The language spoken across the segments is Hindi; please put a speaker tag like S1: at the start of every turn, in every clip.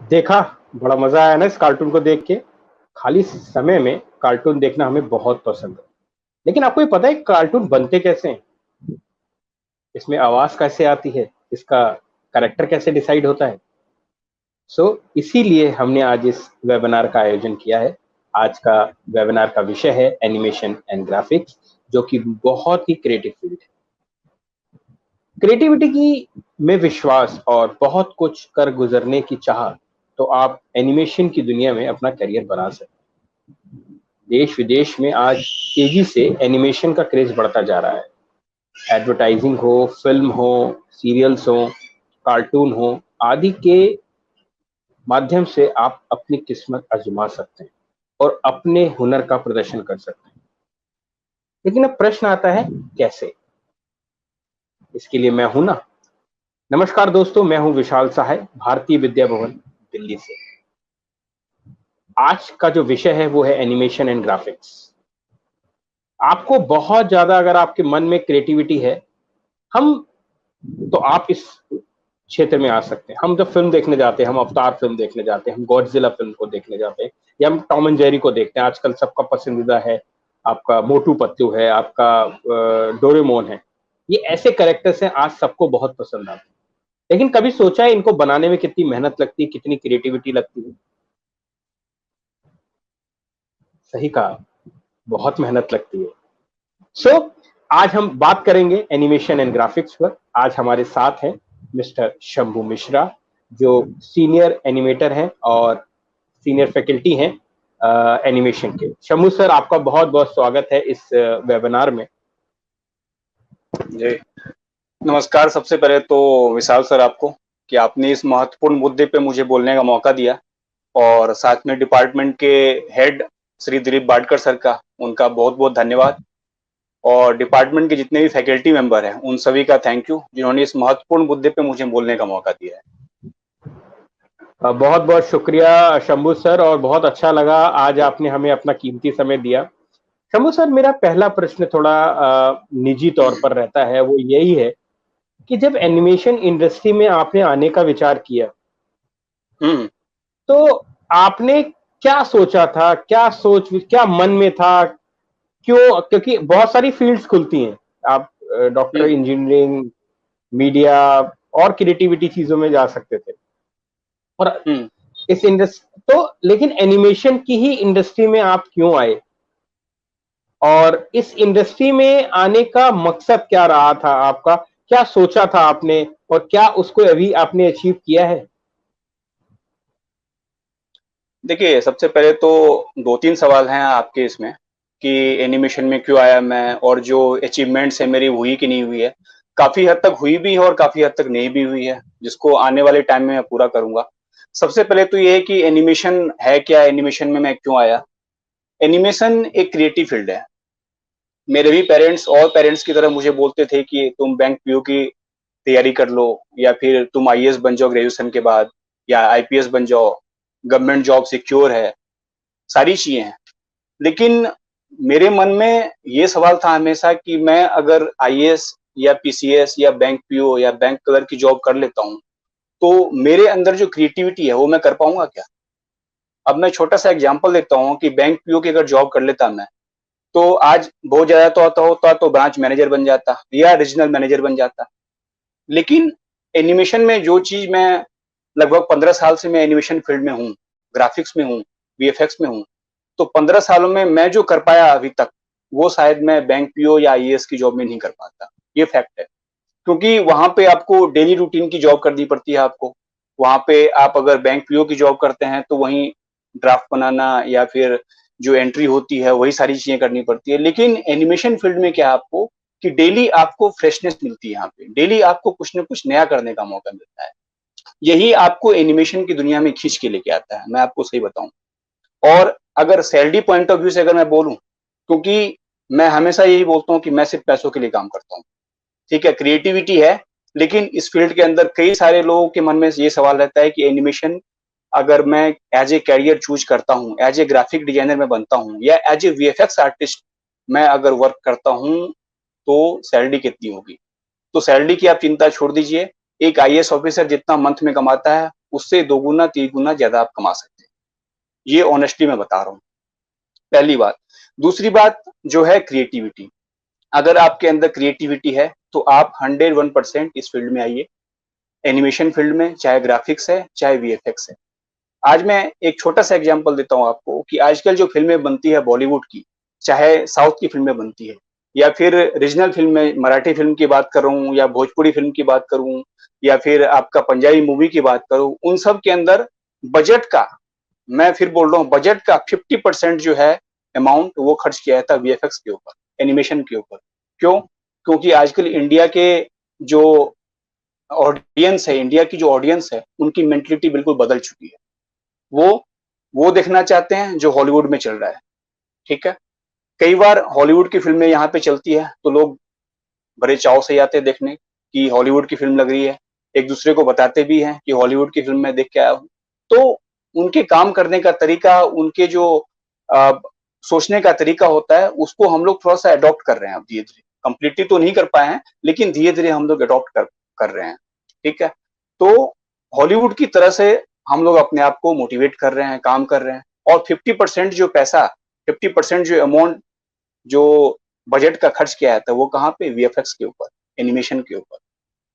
S1: देखा, बड़ा मजा आया ना इस कार्टून को देख के। खाली समय में कार्टून देखना हमें बहुत पसंद है। लेकिन आपको ये पता है कार्टून बनते कैसे हैं? इसमें आवाज कैसे आती है? इसका कैरेक्टर कैसे डिसाइड होता है? इसीलिए हमने आज इस वेबिनार का आयोजन किया है। आज का वेबिनार का विषय है एनिमेशन एंड ग्राफिक्स, जो कि बहुत ही क्रिएटिव फील्ड है। क्रिएटिविटी की में विश्वास और बहुत कुछ कर गुजरने की चाह, तो आप एनिमेशन की दुनिया में अपना करियर बना सकते हैं। देश विदेश में आज तेजी से एनिमेशन का क्रेज बढ़ता जा रहा है। एडवर्टाइजिंग हो, फिल्म हो, सीरियल्स हो, कार्टून हो आदि के माध्यम से आप अपनी किस्मत आजमा सकते हैं और अपने हुनर का प्रदर्शन कर सकते हैं। लेकिन अब प्रश्न आता है, कैसे? इसके लिए मैं हूं ना। नमस्कार दोस्तों, मैं हूं विशाल सहाय, भारतीय विद्या भवन दिल्ली से। आज का जो विषय है वो है एनिमेशन एंड ग्राफिक्स। आपको बहुत ज्यादा अगर आपके मन में क्रिएटिविटी है, हम तो आप इस क्षेत्र में आ सकते हैं। हम जब फिल्म देखने जाते हैं, हम अवतार फिल्म देखने जाते हैं, हम गॉडजिला फिल्म को देखने जाते हैं, या हम टॉम एंड जेरी को देखते हैं। आजकल सबका पसंदीदा है आपका मोटू पतलू है, आपका डोरेमोन है। ये ऐसे कैरेक्टर्स हैं, आज सबको बहुत पसंद आते हैं। लेकिन कभी सोचा है इनको बनाने में कितनी मेहनत लगती है, कितनी क्रिएटिविटी लगती है? सही कहा, बहुत मेहनत लगती है। आज हम बात करेंगे एनिमेशन एंड ग्राफिक्स पर। आज हमारे साथ हैं मिस्टर शंभू मिश्रा, जो सीनियर एनिमेटर हैं और सीनियर फैकल्टी हैं एनिमेशन के। शंभू सर, आपका बहुत बहुत स्वागत है इस वेबिनार में।
S2: जी नमस्कार। सबसे पहले तो विशाल सर, आपको कि आपने इस महत्वपूर्ण मुद्दे पे मुझे बोलने का मौका दिया, और साथ में डिपार्टमेंट के हेड श्री दिलीप बाडकर सर का, उनका बहुत बहुत धन्यवाद। और डिपार्टमेंट के जितने भी फैकल्टी मेंबर हैं उन सभी का थैंक यू, जिन्होंने इस महत्वपूर्ण मुद्दे पे मुझे बोलने का मौका दिया है।
S1: बहुत बहुत शुक्रिया शंभू सर, और बहुत अच्छा लगा आज आपने हमें अपना कीमती समय दिया। शंभू सर, मेरा पहला प्रश्न थोड़ा निजी तौर पर रहता है, वो यही है कि जब एनिमेशन इंडस्ट्री में आपने आने का विचार किया, तो आपने क्या सोचा था, क्या मन में था? क्यों? क्योंकि बहुत सारी फील्ड्स खुलती हैं। आप डॉक्टर, इंजीनियरिंग, मीडिया और क्रिएटिविटी चीजों में जा सकते थे, और इस इंडस्ट्री तो, लेकिन एनिमेशन की ही इंडस्ट्री में आप क्यों आए? और इस इंडस्ट्री में आने का मकसद क्या रहा था आपका? क्या सोचा था आपने, और क्या उसको अभी आपने अचीव किया है?
S2: देखिए, सबसे पहले तो 2-3 सवाल हैं आपके इसमें कि एनिमेशन में क्यों आया मैं, और जो अचीवमेंट्स है मेरी हुई कि नहीं हुई है। काफ़ी हद तक हुई भी है और काफ़ी हद तक नहीं भी हुई है, जिसको आने वाले टाइम में मैं पूरा करूँगा। सबसे पहले तो ये है कि एनिमेशन है क्या, एनिमेशन में मैं क्यों आया? एनिमेशन एक क्रिएटिव फील्ड है। मेरे भी पेरेंट्स और पेरेंट्स की तरह मुझे बोलते थे कि तुम बैंक पीओ की तैयारी कर लो, या फिर तुम आईएएस बन जाओ ग्रेजुएशन के बाद, या आईपीएस बन जाओ, गवर्नमेंट जॉब सिक्योर है, सारी चीजें हैं। लेकिन मेरे मन में ये सवाल था हमेशा कि मैं अगर आईएएस या पीसीएस या बैंक पीओ या बैंक क्लर्क की जॉब कर लेता हूँ, तो मेरे अंदर जो क्रिएटिविटी है वो मैं कर पाऊंगा क्या? अब मैं छोटा सा एग्जांपल देता हूँ कि बैंक पीओ की अगर जॉब कर लेता मैं, तो आज बहुत ज्यादा तो आता होता तो ब्रांच मैनेजर बन जाता या रीजनल मैनेजर बन जाता। लेकिन एनिमेशन में जो चीज मैं लगभग 15 साल से मैं एनिमेशन फील्ड में हूँ, ग्राफिक्स में हूँ, वीएफएक्स में हूँ, तो 15 सालों में मैं जो कर पाया अभी तक, वो शायद मैं बैंक पीओ या आईएएस की जॉब में नहीं कर पाता। ये फैक्ट है, क्योंकि वहां पे आपको डेली रूटीन की जॉब करनी पड़ती है। आपको वहां पे आप अगर बैंक पीओ की जॉब करते हैं तो वहीं ड्राफ्ट बनाना या फिर जो एंट्री होती है वही सारी चीजें करनी पड़ती है। लेकिन एनिमेशन फील्ड में क्या आपको कि डेली आपको फ्रेशनेस मिलती है, यहाँ पे डेली आपको कुछ ना कुछ नया करने का मौका मिलता है। यही आपको एनिमेशन की दुनिया में खींच के लेके आता है, मैं आपको सही बताऊं। और अगर सैलरी पॉइंट ऑफ व्यू से अगर मैं बोलूं, क्योंकि मैं हमेशा यही बोलता हूं कि मैं सिर्फ पैसों के लिए काम करता हूं। ठीक है, क्रिएटिविटी है, लेकिन इस फील्ड के अंदर कई सारे लोगों के मन में ये सवाल रहता है कि एनिमेशन अगर मैं एज ए कैरियर चूज करता हूँ, एज ए ग्राफिक डिजाइनर में बनता हूँ, या एज ए वीएफएक्स आर्टिस्ट मैं अगर वर्क करता हूँ, तो सैलरी कितनी होगी? तो सैलरी की आप चिंता छोड़ दीजिए। एक आईएएस ऑफिसर जितना मंथ में कमाता है, उससे 2 गुना 3 गुना ज्यादा आप कमा सकते हैं। ये ऑनेस्टली मैं बता रहा हूँ, पहली बात। दूसरी बात जो है क्रिएटिविटी, अगर आपके अंदर क्रिएटिविटी है तो आप 101% इस फील्ड में आइए, एनिमेशन फील्ड में, चाहे ग्राफिक्स है चाहे वीएफएक्स है। आज मैं एक छोटा सा एग्जांपल देता हूँ आपको कि आजकल जो फिल्में बनती है बॉलीवुड की, चाहे साउथ की फिल्में बनती है या फिर रीजनल फिल्म में मराठी फिल्म की बात कर रहा हूँ या भोजपुरी फिल्म की बात करूँ या फिर आपका पंजाबी मूवी की बात करूँ, उन सब के अंदर बजट का, मैं फिर बोल रहा हूँ, बजट का 50% जो है अमाउंट वो खर्च किया जाता है वीएफएक्स के ऊपर, एनिमेशन के ऊपर। क्यों? क्योंकि आजकल इंडिया के जो ऑडियंस है, इंडिया की जो ऑडियंस है, उनकी मेंटलिटी बिल्कुल बदल चुकी है। वो देखना चाहते हैं जो हॉलीवुड में चल रहा है, ठीक है। कई बार हॉलीवुड की फिल्में यहाँ पे चलती है तो लोग बड़े चाव से आते हैं देखने कि हॉलीवुड की फिल्म लग रही है, एक दूसरे को बताते भी हैं कि हॉलीवुड की फिल्म मैं देख के आया हूँ। तो उनके काम करने का तरीका, उनके जो आ, सोचने का तरीका होता है, उसको हम लोग थोड़ा सा अडॉप्ट कर रहे हैं अब धीरे धीरे। कंप्लीटली तो नहीं कर पाए हैं, लेकिन धीरे धीरे हम लोग अडॉप्ट कर रहे हैं, ठीक है। तो हॉलीवुड की तरह से हम लोग अपने आप को मोटिवेट कर रहे हैं, काम कर रहे हैं, और 50% जो पैसा, 50% जो अमाउंट, जो बजट का खर्च किया जाता है, वो कहाँ पे? वीएफएक्स के ऊपर, एनिमेशन के ऊपर।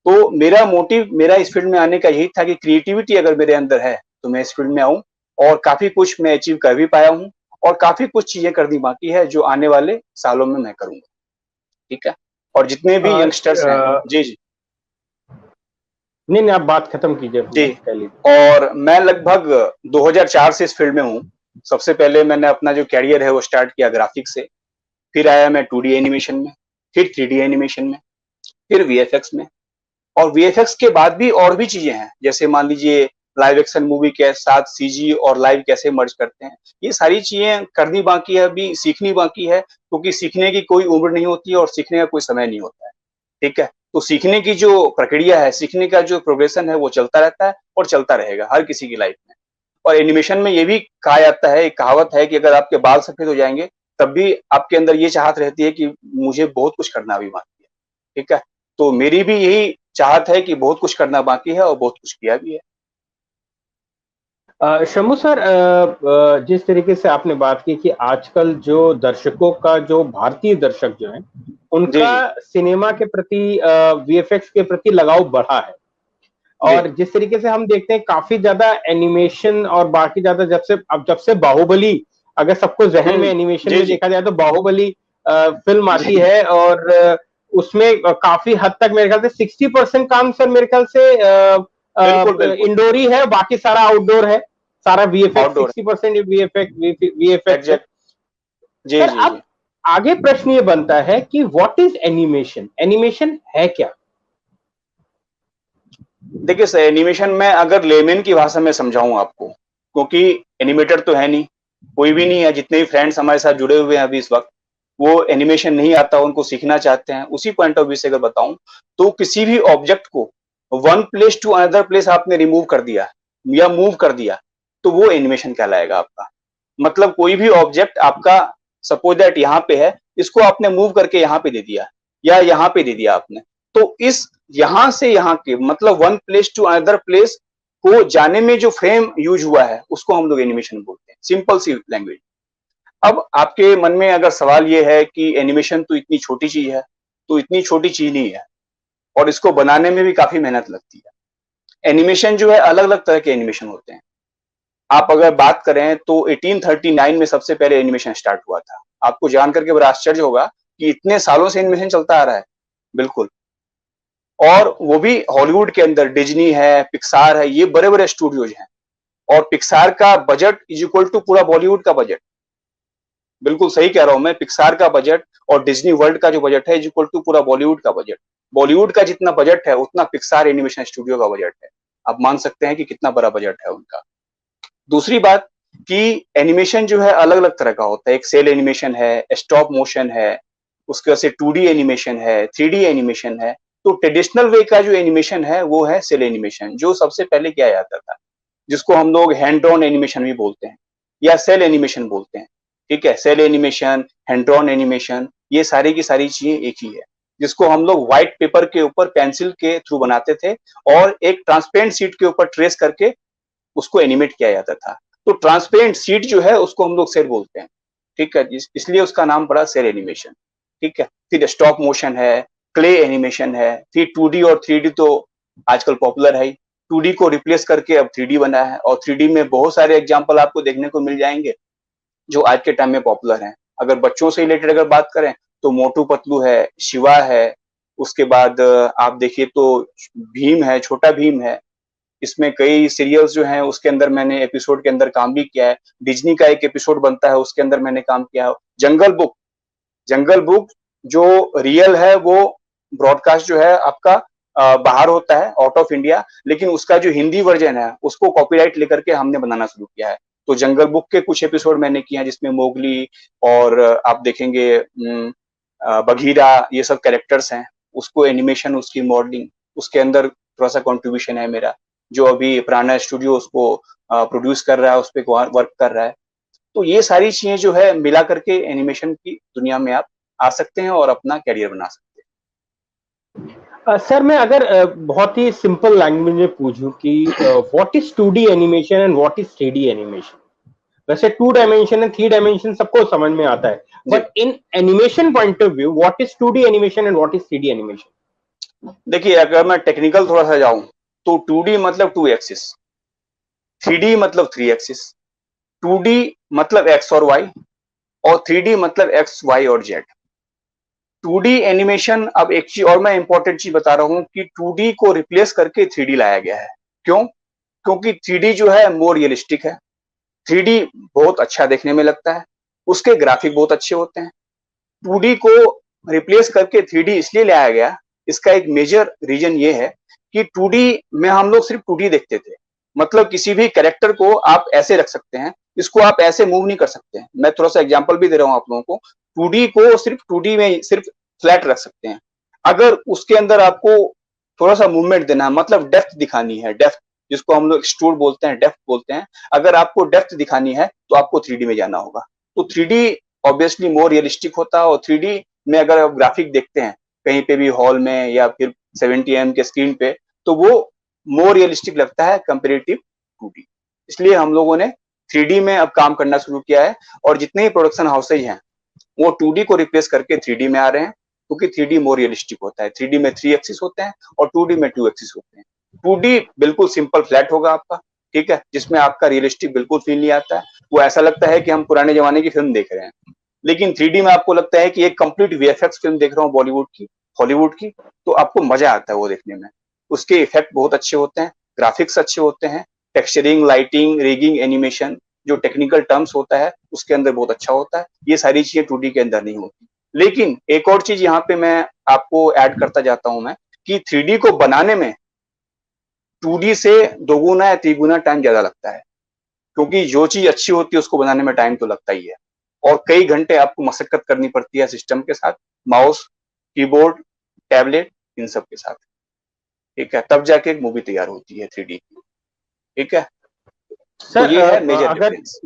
S2: तो मेरा मोटिव, मेरा इस फील्ड में आने का यही था कि क्रिएटिविटी अगर मेरे अंदर है तो मैं इस फील्ड में आऊं, और काफी कुछ मैं अचीव कर भी पाया हूं, और काफी कुछ चीजें करनी बाकी है जो आने वाले सालों में मैं करूंगा, ठीक है। और जितने भी यंगस्टर्स हैं, जी जी
S1: नहीं नहीं, आप बात खत्म कीजिए,
S2: जी,
S1: कह लीजिए।
S2: और मैं लगभग 2004 से इस फील्ड में हूँ। सबसे पहले मैंने अपना जो कैरियर है वो स्टार्ट किया ग्राफिक्स से, फिर आया मैं 2D एनिमेशन में, फिर 3D एनिमेशन में, फिर वीएफएक्स में। और वीएफएक्स के बाद भी और भी चीजें हैं, जैसे मान लीजिए लाइव एक्शन मूवी के साथ सीजी और लाइव कैसे मर्ज करते हैं, ये सारी चीजें करनी बाकी है, अभी सीखनी बाकी है, क्योंकि सीखने की कोई उम्र नहीं होती है और सीखने का कोई समय नहीं होता है, ठीक है। तो सीखने की जो प्रक्रिया है, सीखने का जो प्रोग्रेशन है, वो चलता रहता है और चलता रहेगा हर किसी की लाइफ में। और एनिमेशन में ये भी कहा जाता है, एक कहावत है कि अगर आपके बाल सफेद हो जाएंगे तब भी आपके अंदर ये चाहत रहती है कि मुझे बहुत कुछ करना अभी बाकी है, ठीक है। तो मेरी भी यही चाहत है कि बहुत कुछ करना बाकी है और बहुत कुछ किया भी है।
S1: शम्भू सर, जिस तरीके से आपने बात की कि आजकल जो दर्शकों का, जो भारतीय दर्शक जो है,
S2: जी
S1: उनका
S2: जी
S1: सिनेमा के प्रति, वीएफएक्स के प्रति लगाव बढ़ा है।
S2: जी
S1: और जिस तरीके से हम देखते हैं काफी ज्यादा एनिमेशन और बाकी ज्यादा, जब से बाहुबली, अगर सबको जहन में एनिमेशन
S2: जी
S1: में
S2: जी
S1: देखा जाए तो बाहुबली फिल्म आती
S2: जी,
S1: है, और उसमें काफी हद तक मेरे ख्याल से 60% काम सर मेरे ख्याल से
S2: बिल्कुल बिल्कुल
S1: इंडोर ही है, बाकी सारा आउटडोर है। सारा वीएफएक्स,
S2: आउटडोर,
S1: 60% वीएफएक्स है।
S2: एग्जैक्ट, जी
S1: सर
S2: जी
S1: अब
S2: जी।
S1: आगे प्रश्न ये बनता है कि व्हाट इज एनिमेशन, एनिमेशन है क्या?
S2: देखिए सर, एनिमेशन में अगर लेमन की भाषा में समझाऊं आपको, क्योंकि एनिमेटर तो है नहीं, कोई भी नहीं है, जितने भी फ्रेंड्स हमारे साथ जुड़े हुए हैं अभी इस वक्त, वो एनिमेशन नहीं आता, उनको सीखना चाहते हैं, उसी पॉइंट ऑफ व्यू से अगर बताऊं, तो किसी भी ऑब्जेक्ट को one place to another place आपने रिमूव कर दिया या मूव कर दिया, तो वो एनिमेशन कहलाएगा आपका। मतलब कोई भी ऑब्जेक्ट आपका, सपोज दैट यहाँ पे है, इसको आपने मूव करके यहाँ पे दे दिया या यहाँ पे दे दिया आपने, तो इस यहां से यहाँ के, मतलब one place to another place को जाने में जो फ्रेम यूज हुआ है, उसको हम लोग एनिमेशन बोलते हैं, सिंपल सी लैंग्वेज। अब आपके मन में अगर सवाल ये है कि एनिमेशन तो इतनी छोटी चीज है, तो इतनी छोटी चीज नहीं है, और इसको बनाने में भी काफी मेहनत लगती है। एनिमेशन जो है, अलग अलग तरह के एनिमेशन होते हैं। आप अगर बात करें तो 1839 में सबसे पहले एनिमेशन स्टार्ट हुआ था। आपको जान करके बड़ा आश्चर्य होगा कि इतने सालों से एनिमेशन चलता आ रहा है, बिल्कुल। और वो भी हॉलीवुड के अंदर डिज्नी है, पिक्सार है, ये बड़े बड़े स्टूडियोज हैं। और पिक्सार का बजट इज इक्वल टू पूरा बॉलीवुड का बजट, बिल्कुल सही कह रहा हूं मैं। पिक्सार का बजट और डिज्नी वर्ल्ड का जो बजट है इज इक्वल टू पूरा बॉलीवुड का बजट। बॉलीवुड का जितना बजट है उतना पिक्सार एनिमेशन स्टूडियो का बजट है। आप मान सकते हैं कि कितना बड़ा बजट है उनका। दूसरी बात कि एनिमेशन जो है अलग अलग तरह का होता है। एक सेल एनिमेशन है, स्टॉप मोशन है, उसके बाद से 2D एनिमेशन है, 3D एनिमेशन है। तो ट्रेडिशनल वे का जो एनिमेशन है वो है सेल एनिमेशन, जो सबसे पहले किया जाता था, जिसको हम लोग हैंड ड्रॉन एनिमेशन भी बोलते हैं या सेल एनिमेशन बोलते हैं, ठीक है। Cel animation, hand drawn animation, ये सारी की सारी चीजें एक ही है, जिसको हम लोग व्हाइट पेपर के ऊपर पेंसिल के थ्रू बनाते थे और एक ट्रांसपेरेंट शीट के ऊपर ट्रेस करके उसको एनिमेट किया जाता था। तो ट्रांसपेरेंट शीट जो है उसको हम लोग सेल बोलते हैं, ठीक है, इसलिए उसका नाम पड़ा सेल एनिमेशन, ठीक है। फिर स्टॉप मोशन है, क्ले एनिमेशन है, फिर 2D और 3D तो आजकल पॉपुलर है ही। 2D को रिप्लेस करके अब 3D बना है और 3D में बहुत सारे एग्जाम्पल आपको देखने को मिल जाएंगे जो आज के टाइम में पॉपुलर हैं। अगर बच्चों से रिलेटेड अगर बात करें तो मोटू पतलू है, शिवा है, उसके बाद आप देखिए तो भीम है, छोटा भीम है। इसमें कई सीरियल्स जो हैं उसके अंदर मैंने एपिसोड के अंदर काम भी किया है। डिज्नी का एक एपिसोड बनता है उसके अंदर मैंने काम किया है। जंगल बुक जो रियल है वो ब्रॉडकास्ट जो है आपका बाहर होता है, आउट ऑफ इंडिया, लेकिन उसका जो हिंदी वर्जन है उसको कॉपीराइट लेकर के हमने बनाना शुरू किया है। तो जंगल बुक के कुछ एपिसोड मैंने किए हैं जिसमें मोगली और आप देखेंगे बघीरा, ये सब कैरेक्टर्स हैं। उसको एनिमेशन, उसकी मॉडलिंग, उसके अंदर थोड़ा सा कंट्रीब्यूशन है मेरा, जो अभी प्राणा स्टूडियो उसको प्रोड्यूस कर रहा है, उस पर वर्क कर रहा है। तो ये सारी चीजें जो है मिला करके एनिमेशन की दुनिया में आप आ सकते हैं और अपना कैरियर बना सकते हैं।
S1: सर मैं अगर बहुत ही सिंपल लैंग्वेज में पूछूं कि what is 2D animation and what is 3D animation? वैसे 2 डायमेंशन एंड 3 डायमेंशन सबको समझ में आता है, but in animation point of view what is 2D animation and what is 3D animation?
S2: देखिए, अगर मैं टेक्निकल थोड़ा सा जाऊं तो 2D मतलब 2 एक्सिस, 3D मतलब 3 एक्सिस, 2D मतलब एक्स और वाई और 3D मतलब एक्स वाई और जेड। 2D एनिमेशन, अब एक चीज और मैं इंपॉर्टेंट चीज बता रहा हूं कि 2D को रिप्लेस करके 3D लाया गया है। क्यों? क्योंकि 3D जो है मोर रियलिस्टिक है, 3D बहुत अच्छा देखने में लगता है, उसके ग्राफिक बहुत अच्छे होते हैं। 2D को रिप्लेस करके 3D इसलिए लाया गया, इसका एक मेजर रीजन ये है कि 2D में हम लोग सिर्फ 2D देखते थे, मतलब किसी भी कैरेक्टर को आप ऐसे रख सकते हैं, इसको आप ऐसे मूव नहीं कर सकते हैं। मैं थोड़ा सा एग्जांपल भी दे रहा हूं आप लोगों को। 2D को सिर्फ 2D में सिर्फ फ्लैट रख सकते हैं। अगर उसके अंदर आपको थोड़ा सा मूवमेंट देना है, मतलब डेप्थ दिखानी है, डेप्थ जिसको हम लोग एक्सट्रूड बोलते हैं, डेप्थ बोलते हैं, अगर आपको डेप्थ दिखानी है तो आपको 3D में जाना होगा। तो 3D ऑब्वियसली मोर रियलिस्टिक होता है और 3D में अगर आप ग्राफिक देखते हैं कहीं पे भी हॉल में या फिर 70 mm के स्क्रीन पे, तो वो मोर रियलिस्टिक लगता है कंपेरेटिव 2D। इसलिए हम लोगों ने 3D में अब काम करना शुरू किया है और जितने ही प्रोडक्शन हाउसेज हैं वो 2D को रिप्लेस करके 3D में आ रहे हैं, क्योंकि 3D मोर रियलिस्टिक होता है। 3D में 3 एक्सिस होते हैं और 2D में 2 एक्सिस होते हैं। 2D बिल्कुल सिंपल फ्लैट होगा आपका, ठीक है, जिसमें आपका रियलिस्टिक बिल्कुल फील नहीं आता है। वो ऐसा लगता है कि हम पुराने जमाने की फिल्म देख रहे हैं। लेकिन 3D में आपको लगता है कि एक कंप्लीट वीएफएक्स फिल्म देख रहा हूँ, बॉलीवुड की, हॉलीवुड की, तो आपको मजा आता है वो देखने में। उसके इफेक्ट बहुत अच्छे होते हैं, ग्राफिक्स अच्छे होते हैं, टेक्सचरिंग, लाइटिंग, रिगिंग, एनिमेशन, जो टेक्निकल टर्म्स होता है उसके अंदर बहुत अच्छा होता है। ये सारी चीजें 2D के अंदर नहीं होती। लेकिन एक और चीज यहाँ पे मैं आपको ऐड करता जाता हूं मैं, कि 3D को बनाने में 2D से दोगुना या तिगुना टाइम ज्यादा लगता है, क्योंकि जो चीज अच्छी होती है उसको बनाने में टाइम तो लगता ही है और कई घंटे आपको मशक्कत करनी पड़ती है सिस्टम के साथ, माउस, कीबोर्ड, टैबलेट, इन सब के साथ, ठीक है, तब जाके एक मूवी तैयार होती है 3D की, ठीक है। तो
S1: सर
S2: ये है मेजर
S1: अगर
S2: डिफरेंस।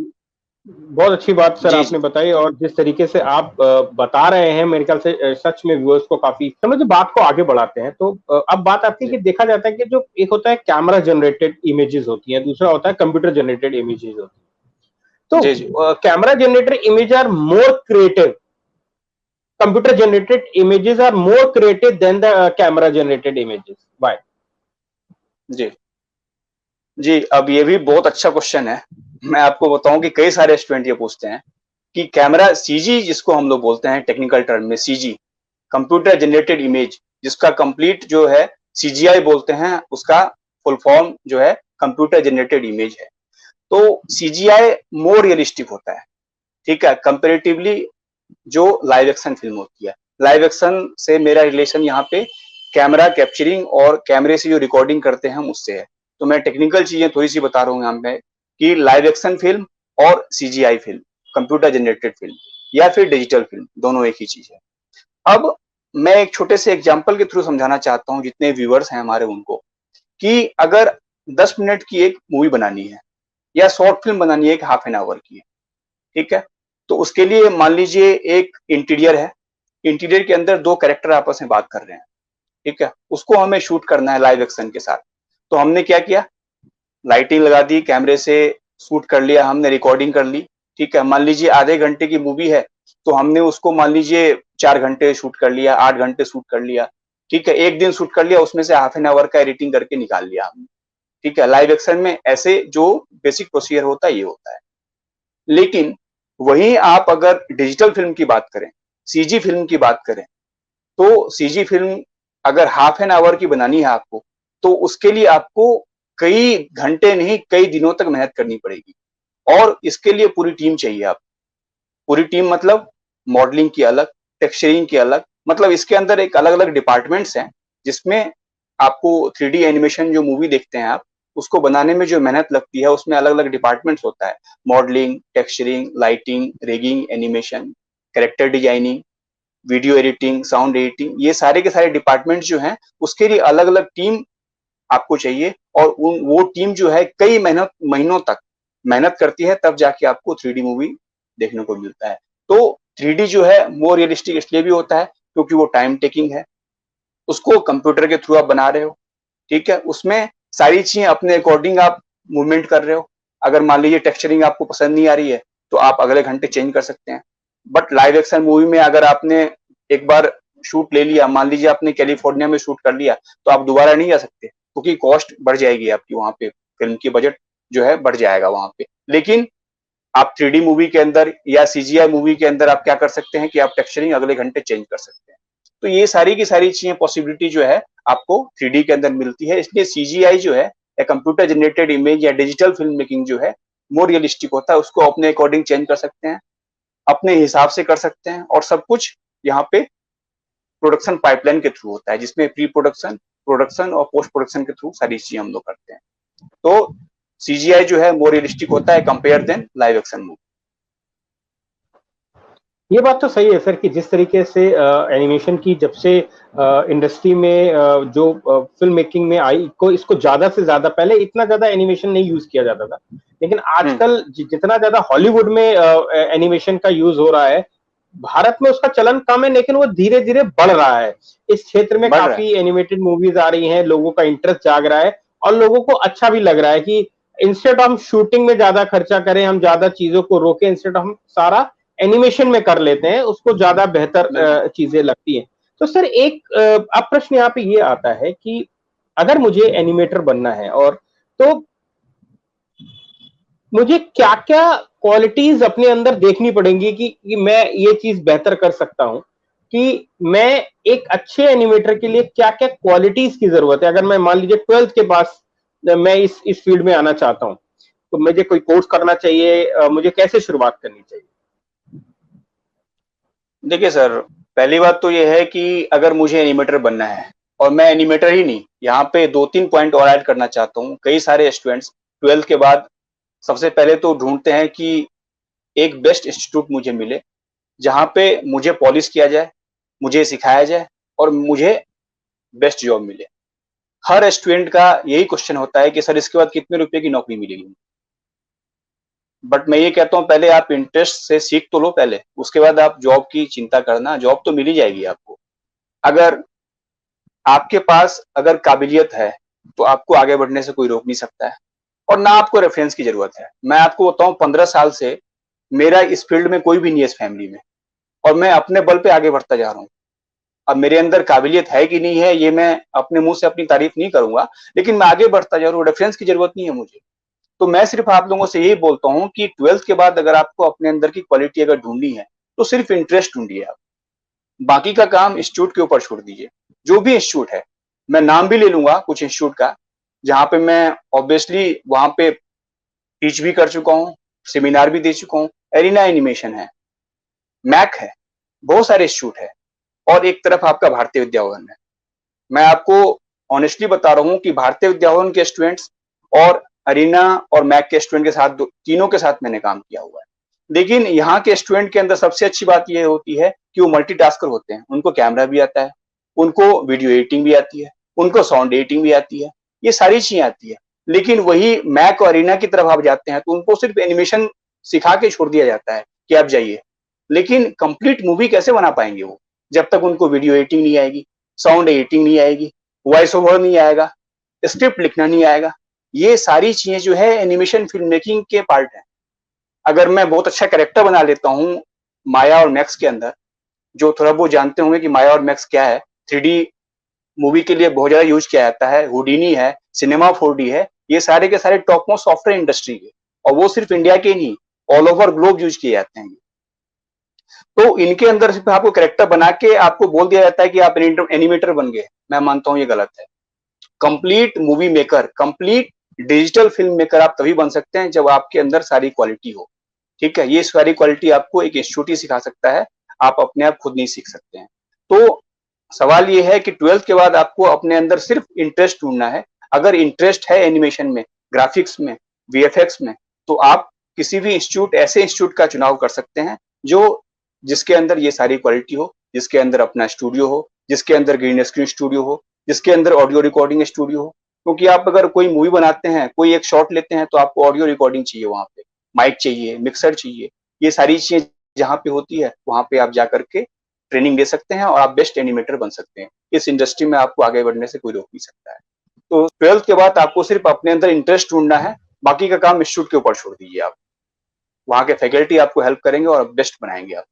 S1: बहुत अच्छी बात सर
S2: जी
S1: आपने बताई, और जिस तरीके से आप बता रहे हैं मेरे ख्याल से सच में व्यूअर्स को काफी समझ, बात को आगे बढ़ाते हैं। तो अब बात आती है कि देखा जाता है कि जो एक होता है कैमरा जनरेटेड इमेजेस होती हैं, दूसरा होता है कंप्यूटर जनरेटेड इमेजेस होती हैं।
S2: जी जी
S1: तो camera generated image are more creative, computer generated images are more creative than the camera generated images. Why?
S2: जी जी, अब ये भी बहुत अच्छा क्वेश्चन है। मैं आपको बताऊं कि कई सारे स्टूडेंट ये पूछते हैं कि कैमरा सीजी, जिसको हम लोग बोलते हैं टेक्निकल टर्म में सीजी, कंप्यूटर जनरेटेड इमेज, जिसका कंप्लीट जो है सीजीआई बोलते हैं, उसका फुल फॉर्म जो है कंप्यूटर जनरेटेड इमेज है। तो सीजीआई मोर रियलिस्टिक होता है, ठीक है, कंपेरेटिवली जो लाइव एक्शन फिल्म होती है। लाइव एक्शन से मेरा रिलेशन यहाँ पे कैमरा कैप्चरिंग और कैमरे से जो रिकॉर्डिंग करते हैं हम उससे है। तो मैं टेक्निकल चीजें थोड़ी सी बता रहा हूँ यहाँ पे कि लाइव एक्शन फिल्म और CGI film, computer generated film या फिर डिजिटल फिल्म, दोनों एक ही चीज है। अब मैं एक छोटे से एग्जाम्पल के थ्रू समझाना चाहता हूँ जितने व्यूअर्स हैं हमारे उनको, कि अगर 10 मिनट की एक मूवी बनानी है या शॉर्ट फिल्म बनानी है एक हाफ एन आवर की, ठीक है, तो उसके लिए मान लीजिए एक इंटीरियर है। इंटीरियर के अंदर दो कैरेक्टर आपस में बात कर रहे हैं, ठीक है, उसको हमें शूट करना है लाइव एक्शन के साथ। तो हमने क्या किया, लाइटिंग लगा दी, कैमरे से शूट कर लिया, हमने रिकॉर्डिंग कर ली, ठीक है। मान लीजिए आधे घंटे की मूवी है तो हमने उसको मान लीजिए 4 घंटे शूट कर लिया, 8 घंटे शूट कर लिया, ठीक है, एक दिन शूट कर लिया, उसमें से हाफ एन आवर का एडिटिंग करके निकाल लिया हमने, ठीक है। लाइव एक्शन में ऐसे जो बेसिक प्रोसीजर होता है ये होता है। लेकिन वहीं आप अगर डिजिटल फिल्म की बात करें, सीजी फिल्म की बात करें, तो सीजी फिल्म अगर हाफ एन आवर की बनानी है आपको, तो उसके लिए आपको कई घंटे नहीं कई दिनों तक मेहनत करनी पड़ेगी, और इसके लिए पूरी टीम चाहिए। आप पूरी टीम मतलब मॉडलिंग की अलग, टेक्सचरिंग की अलग, मतलब इसके अंदर एक अलग अलग डिपार्टमेंट्स हैं जिसमें आपको 3D एनिमेशन जो मूवी देखते हैं आप, उसको बनाने में जो मेहनत लगती है उसमें अलग अलग डिपार्टमेंट्स होता है, modelling, texturing, lighting, rigging, animation, character designing, video editing, sound editing, ये सारे के सारे डिपार्टमेंट जो हैं उसके लिए अलग अलग टीम आपको चाहिए, और वो टीम जो है कई महीनों तक मेहनत करती है, तब जाके आपको 3D मूवी देखने को मिलता है। तो 3D जो है मोर रियलिस्टिक इसलिए भी होता है क्योंकि वो टाइम टेकिंग है, उसको कंप्यूटर के थ्रू आप बना रहे हो, ठीक है, उसमें सारी चीजें अपने अकॉर्डिंग आप मूवमेंट कर रहे हो। अगर मान लीजिए टेक्सचरिंग आपको पसंद नहीं आ रही है तो आप अगले घंटे चेंज कर सकते हैं। बट लाइव एक्शन मूवी में अगर आपने एक बार शूट ले लिया, मान लीजिए आपने कैलिफोर्निया में शूट कर लिया, तो आप दोबारा नहीं जा सकते क्योंकि कॉस्ट बढ़ जाएगी आपकी, वहां पे फिल्म की बजट जो है बढ़ जाएगा वहां पे। लेकिन आप 3D मूवी के अंदर या CGI मूवी के अंदर आप क्या कर सकते हैं कि आप टेक्सचरिंग अगले घंटे चेंज कर सकते हैं। तो ये सारी की सारी चीजें पॉसिबिलिटी जो है आपको 3D के अंदर मिलती है, इसलिए CGI जो है या कंप्यूटर जनरेटेड इमेज या डिजिटल फिल्म मेकिंग जो है मोर रियलिस्टिक होता है, उसको अपने अकॉर्डिंग चेंज कर सकते हैं, अपने हिसाब से कर सकते हैं, और सब कुछ यहाँ पे प्रोडक्शन पाइपलाइन के थ्रू होता है जिसमें प्री प्रोडक्शन, प्रोडक्शन और पोस्ट प्रोडक्शन के थ्रू सारी चीजें हम लोग करते हैं। तो CGI जो है मोर रियलिस्टिक होता है compare than live action movie.
S1: ये बात तो सही है सर कि जिस तरीके से एनिमेशन की जब से इंडस्ट्री में जो फिल्म मेकिंग में आई को इसको ज्यादा से ज्यादा, पहले इतना ज्यादा एनिमेशन नहीं यूज किया जाता था, लेकिन आजकल जितना ज्यादा हॉलीवुड में एनिमेशन का यूज हो रहा है, भारत में उसका चलन कम है लेकिन वो धीरे धीरे बढ़ रहा है। इस क्षेत्र में काफी एनिमेटेड मूवीज आ रही हैं, लोगों का इंटरेस्ट जाग रहा है और लोगों को अच्छा भी लग रहा है कि इंस्टेड हम शूटिंग में ज्यादा खर्चा करें, हम ज्यादा चीजों को रोकें, इंस्टेड हम सारा एनिमेशन में कर लेते हैं, उसको ज्यादा बेहतर चीजें लगती हैं। तो सर एक अब प्रश्न यहाँ पे ये आता है कि अगर मुझे एनिमेटर बनना है, और तो मुझे क्या क्या क्वालिटीज अपने अंदर देखनी पड़ेंगी कि मैं ये चीज बेहतर कर सकता हूं, कि मैं एक अच्छे एनिमेटर के लिए क्या क्या क्वालिटीज की जरूरत है। अगर मैं मान लीजिए 12th के पास मैं इस फील्ड में आना चाहता हूं, तो मुझे कोई कोर्स करना चाहिए, मुझे कैसे शुरुआत करनी चाहिए?
S2: देखिए सर, पहली बात तो ये है कि अगर मुझे एनिमेटर बनना है, और मैं एनिमेटर ही नहीं, यहाँ पे 2-3 पॉइंट और ऐड करना चाहता हूँ। कई सारे स्टूडेंट्स 12th के बाद सबसे पहले तो ढूंढते हैं कि एक बेस्ट इंस्टीट्यूट मुझे मिले जहाँ पे मुझे पॉलिश किया जाए, मुझे सिखाया जाए और मुझे बेस्ट जॉब मिले। हर स्टूडेंट का यही क्वेश्चन होता है कि सर इसके बाद कितने रुपए की नौकरी मिलेगी। बट मैं ये कहता हूँ पहले आप इंटरेस्ट से सीख तो लो पहले, उसके बाद आप जॉब की चिंता करना, जॉब तो मिल ही जाएगी आपको। अगर आपके पास अगर काबिलियत है तो आपको आगे बढ़ने से कोई रोक नहीं सकता है, और ना आपको रेफरेंस की जरूरत है। मैं आपको बताऊं 15 साल से मेरा इस फील्ड में कोई भी नहीं है इस फैमिली में, और मैं अपने बल पे आगे बढ़ता जा रहा हूँ। अब मेरे अंदर काबिलियत है कि नहीं है ये मैं अपने मुंह से अपनी तारीफ नहीं करूंगा, लेकिन मैं आगे बढ़ता जा रहा हूँ, रेफरेंस की जरूरत नहीं है मुझे। तो मैं सिर्फ आप लोगों से यही बोलता हूँ कि 12th के बाद अगर आपको अपने अंदर की क्वालिटी अगर ढूंढनी है तो सिर्फ इंटरेस्ट ढूंढिए आप, बाकी का काम इंस्टीट्यूट के ऊपर छोड़ दीजिए। जो भी इंस्टीट्यूट है, मैं नाम भी ले लूंगा कुछ इंस्टीट्यूट का जहां पे मैं ऑब्वियसली वहां पे टीच भी कर चुका हूँ, सेमिनार भी दे चुका हूँ। एरिना एनिमेशन है, मैक है, बहुत सारे इंस्टीट्यूट है, और एक तरफ आपका भारतीय विद्या भवन है। मैं आपको ऑनेस्टली बता रहा हूँ कि भारतीय विद्या भवन के स्टूडेंट्स और अरीना और मैक के स्टूडेंट के साथ तीनों के साथ मैंने काम किया हुआ है। लेकिन यहाँ के स्टूडेंट के अंदर सबसे अच्छी बात यह होती है कि वो मल्टीटास्कर होते हैं। उनको कैमरा भी आता है, उनको वीडियो एडिटिंग भी आती है, उनको साउंड एडिटिंग भी आती है, ये सारी चीजें आती है। लेकिन वही मैक और अरीना की तरफ आप जाते हैं तो उनको सिर्फ एनिमेशन सिखा के छोड़ दिया जाता है कि आप जाइए, लेकिन कंप्लीट मूवी कैसे बना पाएंगे वो? जब तक उनको वीडियो एडिटिंग नहीं आएगी, साउंड एडिटिंग नहीं आएगी, वॉइस ओवर नहीं आएगा, स्क्रिप्ट लिखना नहीं आएगा। ये सारी चीजें जो है एनिमेशन फिल्म मेकिंग के पार्ट है। अगर मैं बहुत अच्छा कैरेक्टर बना लेता हूँ माया और मैक्स के अंदर, जो थोड़ा बहुत जानते होंगे कि माया और मैक्स क्या है, 3D मूवी के लिए बहुत ज्यादा यूज किया जाता है, हुडीनी है, सिनेमा 4D है, ये सारे के सारे टॉप मोस्ट सॉफ्टवेयर इंडस्ट्री के, और वो सिर्फ इंडिया के नहीं, ऑल ओवर ग्लोब यूज किए जाते हैं। तो इनके अंदर सिर्फ आपको कैरेक्टर बना के आपको बोल दिया जाता है कि आप एनिमेटर बन गए। मैं मानता हूं ये गलत है। Complete movie maker, complete digital film maker आप तभी बन सकते हैं जब आपके अंदर सारी क्वालिटी हो। ठीक है, ये सारी क्वालिटी आपको एक इंस्टीट्यूट ही सिखा सकता है, आप अपने आप खुद नहीं सीख सकते हैं। तो सवाल ये है कि 12th के बाद आपको अपने अंदर सिर्फ इंटरेस्ट ढूंढना है। अगर इंटरेस्ट है एनिमेशन में, ग्राफिक्स में, वीएफएक्स में, तो आप किसी भी इंस्टीट्यूट, ऐसे इंस्टीट्यूट का चुनाव कर सकते हैं जो जिसके अंदर ये सारी क्वालिटी हो, जिसके अंदर अपना स्टूडियो हो, जिसके अंदर ग्रीन स्क्रीन स्टूडियो हो, जिसके अंदर ऑडियो रिकॉर्डिंग स्टूडियो हो। क्योंकि आप अगर कोई मूवी बनाते हैं, कोई एक शॉट लेते हैं, तो आपको ऑडियो रिकॉर्डिंग चाहिए, वहां पे माइक चाहिए, मिक्सर चाहिए। ये सारी चीजें जहाँ पे होती है, वहां पे आप जाकर के ट्रेनिंग ले सकते हैं और आप बेस्ट एनिमेटर बन सकते हैं। इस इंडस्ट्री में आपको आगे बढ़ने से कोई रोक नहीं सकता है। तो 12th के बाद आपको सिर्फ अपने अंदर इंटरेस्ट ढूंढना है, बाकी का काम इंस्टीट्यूट के ऊपर छोड़ दीजिए आप। वहां के फैकल्टी आपको हेल्प करेंगे और बेस्ट बनाएंगे आप।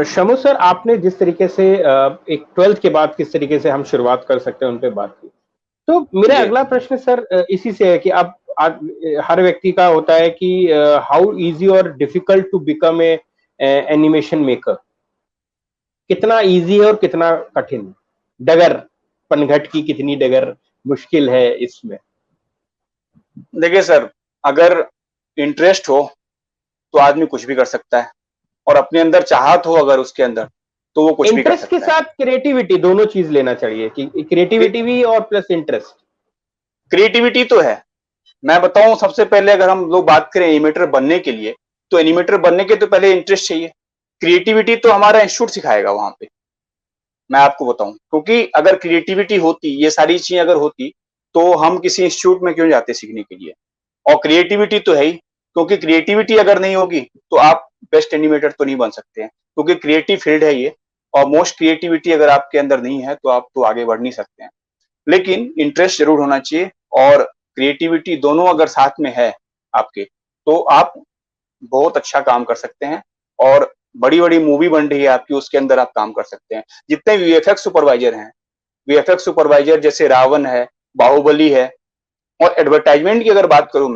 S1: शमु सर, आपने जिस तरीके से एक 12th के बाद किस तरीके से हम शुरुआत कर सकते हैं उन पे बात की, तो मेरा अगला प्रश्न सर इसी से है कि आप हर व्यक्ति का होता है कि हाउ इजी और difficult to become a animation maker, कितना इजी है और कितना कठिन, डगर पनघट की कितनी डगर मुश्किल है इसमें?
S2: देखिए सर, अगर इंटरेस्ट हो तो आदमी कुछ भी कर सकता है, और अपने अंदर चाहत हो अगर उसके अंदर, तो वो कुछ भी कर
S1: इंटरेस्ट के
S2: सकता है।
S1: साथ क्रिएटिविटी दोनों चीज लेना चाहिए कि क्रिएटिविटी भी और प्लस इंटरेस्ट।
S2: क्रिएटिविटी तो है। मैं बताऊं, सबसे पहले अगर हम लोग बात करें एनिमेटर बनने के लिए, तो एनिमेटर बनने के तो पहले इंटरेस्ट चाहिए। क्रिएटिविटी तो हमारा इंस्टीट्यूट सिखाएगा वहां पे, मैं आपको बताऊं। क्योंकि अगर क्रिएटिविटी होती, ये सारी चीजें अगर होती, तो हम किसी इंस्टीट्यूट में क्यों जाते सीखने के लिए। और क्रिएटिविटी तो है ही, क्योंकि क्रिएटिविटी अगर नहीं होगी तो आप बेस्ट एनिमेटर तो नहीं बन सकते हैं, क्योंकि क्रिएटिव फील्ड है ये। और मोस्ट क्रिएटिविटी अगर आपके अंदर नहीं है तो आप तो आगे बढ़ नहीं सकते हैं। लेकिन इंटरेस्ट जरूर होना चाहिए, और क्रिएटिविटी दोनों अगर साथ में है आपके, तो आप बहुत अच्छा काम कर सकते हैं। और बड़ी बड़ी मूवी बन रही है आपकी, उसके अंदर आप काम कर सकते हैं। जितने वीएफएक्स सुपरवाइजर हैं, वीएफएक्स सुपरवाइजर जैसे रावण है, बाहुबली है, और एडवर्टाइजमेंट की अगर बात करूं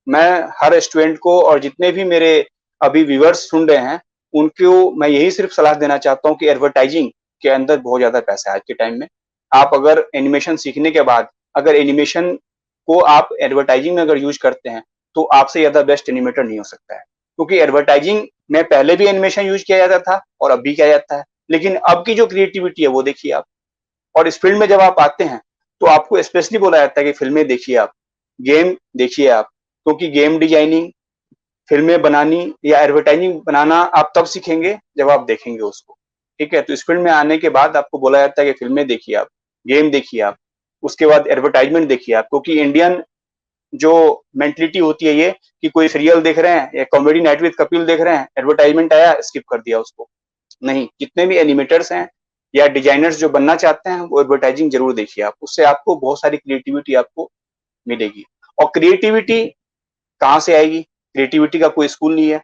S2: मैं हर स्टूडेंट को और जितने भी मेरे अभी व्यूअर्स सुन रहे हैं, उनको मैं यही सिर्फ सलाह देना चाहता हूं कि एडवर्टाइजिंग के अंदर बहुत ज्यादा पैसा है आज के टाइम में। आप अगर एनिमेशन सीखने के बाद अगर एनिमेशन को आप एडवर्टाइजिंग में अगर यूज करते हैं, तो आपसे ज्यादा बेस्ट एनिमेटर नहीं हो सकता है। क्योंकि एडवर्टाइजिंग में पहले भी एनिमेशन यूज किया जाता था और अब भी किया जाता है, लेकिन अब की जो क्रिएटिविटी है वो देखिए आप। और इस फील्ड में जब आप आते हैं, तो आपको स्पेशली बोला जाता है कि फिल्में देखिए आप, गेम देखिए आप। क्योंकि गेम डिजाइनिंग, फिल्में बनानी या एडवर्टाइजिंग बनाना आप तब सीखेंगे जब आप देखेंगे उसको। ठीक है, तो इस फील्ड में आने के बाद आपको बोला जाता है कि फिल्में देखिए आप, गेम देखिए आप, उसके बाद एडवर्टाइजमेंट देखिए आप। क्योंकि इंडियन जो मेंटलिटी होती है ये, कि कोई सीरियल देख रहे हैं या कॉमेडी नाइट विद कपिल देख रहे हैं, एडवर्टाइजमेंट आया स्किप कर दिया उसको। नहीं, जितने भी एनिमेटर्स हैं या डिजाइनर्स जो बनना चाहते हैं, वो एडवर्टाइजिंग जरूर देखिए आप। उससे आपको बहुत सारी क्रिएटिविटी आपको मिलेगी। और क्रिएटिविटी कहाँ से आएगी? क्रिएटिविटी का कोई स्कूल नहीं है।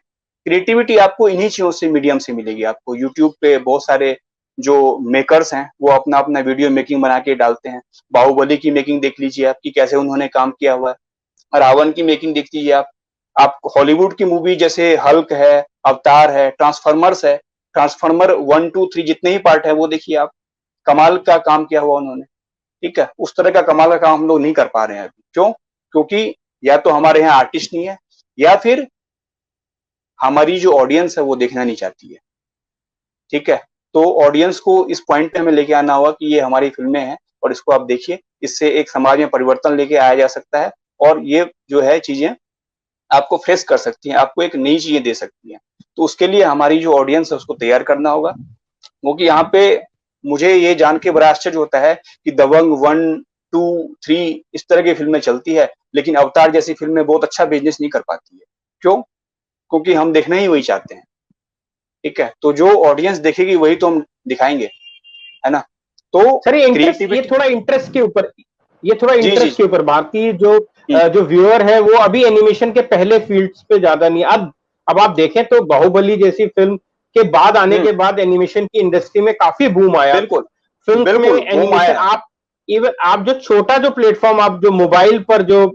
S2: क्रिएटिविटी आपको इन्हीं चीजों से, मीडियम से मिलेगी। आपको यूट्यूब पे बहुत सारे जो मेकर्स हैं, वो अपना अपना वीडियो मेकिंग बना के डालते हैं। बाहुबली की मेकिंग देख लीजिए आप कि कैसे उन्होंने काम किया हुआ है। रावण की मेकिंग देख लीजिए आप हॉलीवुड की मूवी जैसे हल्क है, अवतार है, ट्रांसफॉर्मर्स है, ट्रांसफॉर्मर 1 2 3 जितने ही पार्ट है वो देखिए आप। कमाल का काम किया हुआ उन्होंने। ठीक है, उस तरह का कमाल का काम हम लोग नहीं कर पा रहे हैं अभी। क्यों? क्योंकि या तो हमारे यहाँ आर्टिस्ट नहीं है, या फिर हमारी जो ऑडियंस है वो देखना नहीं चाहती है। ठीक है, तो ऑडियंस को इस पॉइंट पे हमें लेके आना होगा कि ये हमारी फिल्में हैं और इसको आप देखिए। इससे एक समाज में परिवर्तन लेके आया जा सकता है, और ये जो है चीजें आपको फ्रेश कर सकती हैं, आपको एक नई चीजें दे सकती हैं। तो उसके लिए हमारी जो ऑडियंस है उसको तैयार करना होगा। क्योंकि यहाँ पे मुझे ये जान के बड़ा आश्चर्य होता है कि दबंग 1 2 3 इस तरह की फिल्में चलती है, लेकिन अवतार जैसी फिल्में बहुत अच्छा बिजनेस नहीं कर पाती है। क्यों? क्योंकि हम देखना ही वही चाहते हैं। ठीक है, तो जो ऑडियंस देखेगी वही तो हम दिखाएंगे, है ना। तो
S1: सर ये
S2: क्रिएटिविटी,
S1: थोड़ा इंटरेस्ट के ऊपर,
S2: जी जी,
S1: बाकी जो
S2: हम्म,
S1: जो व्यूअर है वो अभी एनिमेशन के पहले फील्ड्स पे ज्यादा नहीं। अब आप देखें तो बाहुबली जैसी फिल्म के बाद, आने
S2: हम्म,
S1: के बाद एनिमेशन की इंडस्ट्री में काफी बूम आया।
S2: बिल्कुल
S1: फिल्म्स में
S2: बिल्कुल बूम
S1: एनिमेशन,
S2: आया है।
S1: आप इवन आप जो छोटा जो प्लेटफॉर्म, आप जो मोबाइल पर जो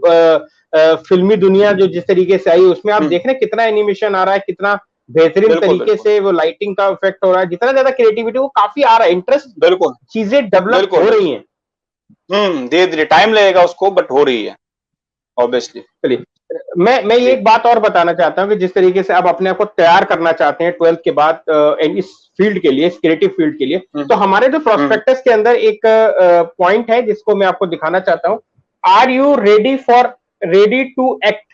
S1: फिल्मी दुनिया जो जिस तरीके से आई, उसमें आप
S2: हम्म,
S1: देख रहे हैं कितना एनिमेशन आ रहा है, कितना बेहतरीन
S2: बिल्कुल
S1: तरीके
S2: बिल्कुल
S1: से वो लाइटिंग का इफेक्ट हो रहा है, जितना ज्यादा क्रिएटिविटी वो काफी आ रहा है, इंटरेस्ट,
S2: बिल्कुल
S1: चीजें डेवलप
S2: बिल्कुल
S1: हो रही
S2: बिल्कुल,
S1: हैं।
S2: धीरे धीरे टाइम लगेगा उसको, बट हो रही है ऑब्वियसली।
S1: चलिए, मैं ये
S2: जी,
S1: एक बात और बताना चाहता हूँ कि जिस तरीके से आप अपने आप को तैयार करना चाहते हैं 12th के बाद इस फील्ड के लिए, इस क्रिएटिव फील्ड के लिए,
S2: हम्म,
S1: तो हमारे जो
S2: हम्म,
S1: प्रोस्पेक्टस के अंदर एक पॉइंट है जिसको मैं आपको दिखाना चाहता हूँ। Are you ready to act?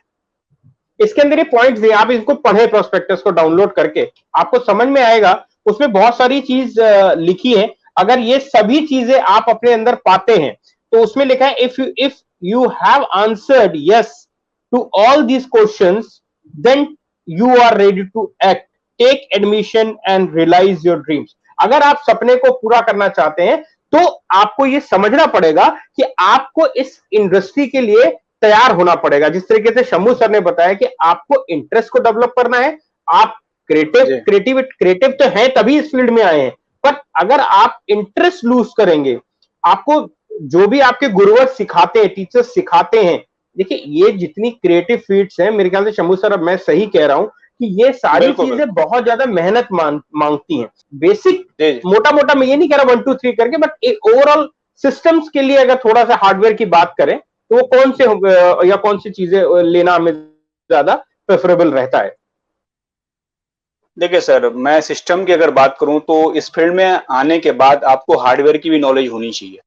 S1: इसके अंदर ये पॉइंट्स है, आप इसको पढ़े, प्रोस्पेक्टस को डाउनलोड करके आपको समझ में आएगा। उसमें बहुत सारी चीज लिखी है। अगर ये सभी चीजें आप अपने अंदर पाते हैं तो उसमें लिखा है, if you have answered yes to all these questions, then you are ready to act, take admission and realise your dreams. अगर आप सपने को पूरा करना चाहते हैं तो आपको ये समझना पड़ेगा कि आपको इस इंडस्ट्री के लिए तैयार होना पड़ेगा। जिस तरीके से शम्मू सर ने बताया कि आपको इंटरेस्ट को डेवलप करना है, आप
S2: जी,
S1: क्रिएटिव तो हैं तभी इस फील्ड में आए हैं, पर अगर आप इंटरेस्ट लूज करेंगे, आपको जो भी आपके गुरुवर सिखाते हैं, टीचर्स सिखाते हैं, देखिए ये जितनी क्रिएटिव फील्ड्स हैं, मेरे ख्याल से शम्मू सर, अब मैं सही कह रहा हूं कि ये सारी
S2: बिल्कुल
S1: चीजें
S2: बिल्कुल,
S1: बहुत ज्यादा मेहनत मांगती हैं। बेसिक,
S2: जी जी।
S1: मोटा मोटा मैं ये नहीं कह रहा 1 2 3 करके, बट एक ओवरऑल सिस्टम्स के लिए अगर थोड़ा सा हार्डवेयर की बात करें तो वो कौन से या कौन सी चीजें लेना हमें ज्यादा प्रेफरेबल रहता है?
S2: देखिए सर, मैं सिस्टम की अगर बात करूं तो इस फील्ड में आने के बाद आपको हार्डवेयर की भी नॉलेज होनी चाहिए।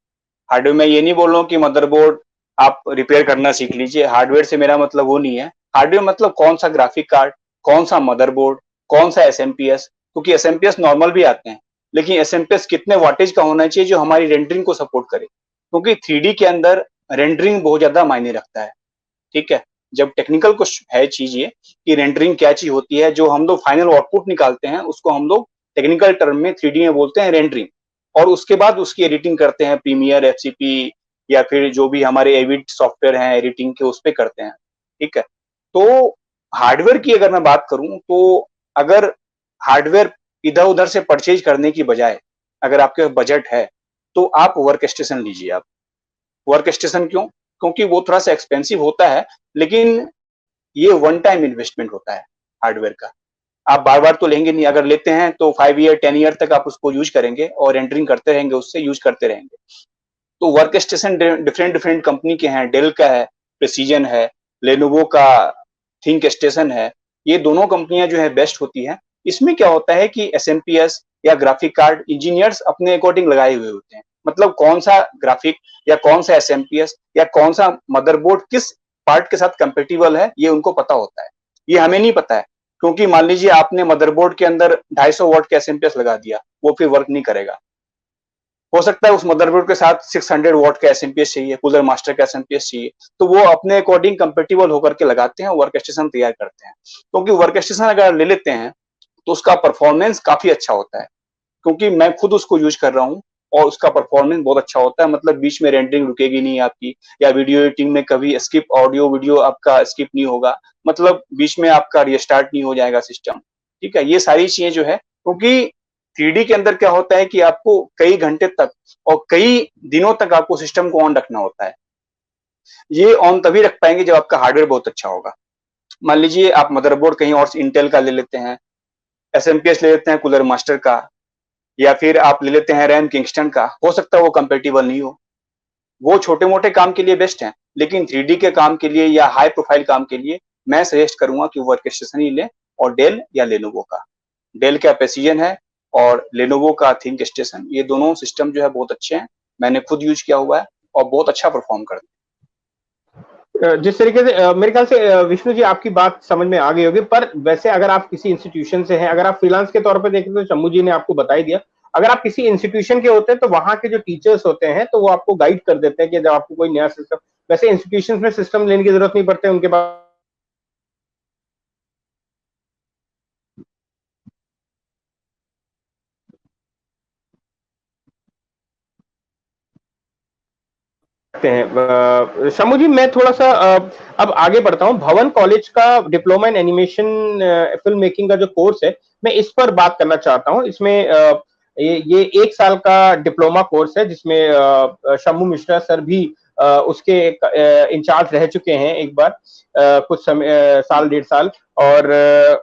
S2: हार्डवेयर में ये नहीं बोल रहा हूँ कि मदरबोर्ड आप रिपेयर करना सीख लीजिए, हार्डवेयर से मेरा मतलब वो नहीं है। हार्डवेयर मतलब कौन सा ग्राफिक कार्ड, कौन सा मदरबोर्ड, कौन सा एसएमपीएस, क्योंकि एसएमपीएस नॉर्मल भी आते हैं, लेकिन एसएमपीएस कितने वाटेज का होना चाहिए जो हमारी रेंडरिंग को सपोर्ट करे, क्योंकि 3D के अंदर रेंडरिंग बहुत ज्यादा मायने रखता है। ठीक है, जब टेक्निकल कुछ है चीज ये कि रेंडरिंग क्या चीज होती है, जो हम लोग फाइनल आउटपुट निकालते हैं उसको हम लोग टेक्निकल टर्म में 3D में बोलते हैं रेंडरिंग, और उसके बाद उसकी एडिटिंग करते हैं प्रीमियर, एफसीपी या फिर जो भी हमारे एविड सॉफ्टवेयर हैं एडिटिंग के, उस पे करते हैं। ठीक है, तो हार्डवेयर की अगर मैं बात करूं तो अगर हार्डवेयर इधर उधर से परचेज करने की बजाय अगर आपके बजट है तो आप वर्क स्टेशन लीजिए। आप वर्क स्टेशन क्यों? क्योंकि वो थोड़ा सा एक्सपेंसिव होता है, लेकिन ये वन टाइम इन्वेस्टमेंट होता है हार्डवेयर का। आप बार बार तो लेंगे नहीं, अगर लेते हैं तो 5 ईयर 10 ईयर तक आप उसको यूज करेंगे और एंटरिंग करते रहेंगे, उससे यूज करते रहेंगे। तो work station different different company के हैं, डेल का है, प्रेसिजन है, लेनोवो का थिंक स्टेशन है। ये दोनों कंपनियां जो है बेस्ट होती हैं। इसमें क्या होता है कि एसएमपीएस या ग्राफिक कार्ड इंजीनियर्स अपने अकॉर्डिंग लगाए हुए होते हैं, मतलब कौन सा ग्राफिक या कौन सा एसएमपीएस या कौन सा मदरबोर्ड किस पार्ट के साथ कंपेटिबल है, ये उनको पता होता है। ये हमें नहीं पता है, क्योंकि मान लीजिए आपने मदरबोर्ड के अंदर 250 वॉट का एसएमपीएस लगा दिया, वो फिर वर्क नहीं करेगा। हो सकता है उस मदरबोर्ड के साथ 600 वॉट का एसएमपीएस चाहिए, कूलर मास्टर का एसएमपीएस चाहिए, तो वो अपने अकॉर्डिंग कंपेटिबल होकर के लगाते हैं, वर्क स्टेशन तैयार करते हैं। क्योंकि वर्क स्टेशन अगर ले लेते हैं तो उसका परफॉर्मेंस काफी अच्छा होता है, क्योंकि मैं खुद उसको यूज कर रहा हूँ और उसका परफॉर्मेंस बहुत अच्छा होता है। मतलब बीच में रेंडरिंग रुकेगी नहीं आपकी, या वीडियो एडिटिंग में कभी स्किप, ऑडियो वीडियो आपका स्किप नहीं होगा, मतलब बीच में आपका रिस्टार्ट नहीं हो जाएगा सिस्टम। ठीक है, ये सारी चीजें जो है, क्योंकि 3D के अंदर क्या होता है कि आपको कई घंटे तक और कई दिनों तक आपको सिस्टम को ऑन रखना होता है। ये ऑन तभी रख पाएंगे जब आपका हार्डवेयर बहुत अच्छा होगा। मान लीजिए आप मदरबोर्ड कहीं और इंटेल का ले लेते हैं, एसएमपीएस ले लेते हैं कूलर मास्टर का, या फिर आप ले लेते हैं रैम किंगस्टन का, हो सकता है वो कंपेटिबल नहीं हो। वो छोटे मोटे काम के लिए बेस्ट है, लेकिन 3D के काम के लिए या हाई प्रोफाइल काम के लिए मैं सजेस्ट करूंगा कि वर्क स्टेशन ही लें, और डेल या लेनोवो का। डेल का प्रेसिजन है और लेनोवो का थिंक स्टेशन, ये दोनों सिस्टम जो है बहुत अच्छे हैं। मैंने खुद यूज किया हुआ है और बहुत अच्छा परफॉर्म करते
S1: जिस तरीके से मेरे ख्याल से विष्णु जी आपकी बात समझ में आ गई होगी, पर वैसे अगर आप किसी इंस्टीट्यूशन से हैं, अगर आप फ्रीलांस के तौर पे देखें तो शम्मू जी ने आपको बता ही दिया। अगर आप किसी इंस्टीट्यूशन के होते हैं तो वहां के जो टीचर्स होते हैं तो वो आपको गाइड कर देते हैं कि जब आपको कोई नया सिस्टम, वैसे इंस्टीट्यूशन में सिस्टम लेने की जरूरत नहीं पड़ती, उनके पास सकते हैं। शम्भू जी, मैं थोड़ा सा अब आगे बढ़ता हूँ। भवन कॉलेज का diploma in animation film making का जो कोर्स है, मैं इस पर बात करना चाहता हूँ। इसमें ये 1 साल का डिप्लोमा कोर्स है, जिसमें शम्भू मिश्रा सर भी उसके इंचार्ज रह चुके हैं एक बार, कुछ समय, साल 1.5 साल। और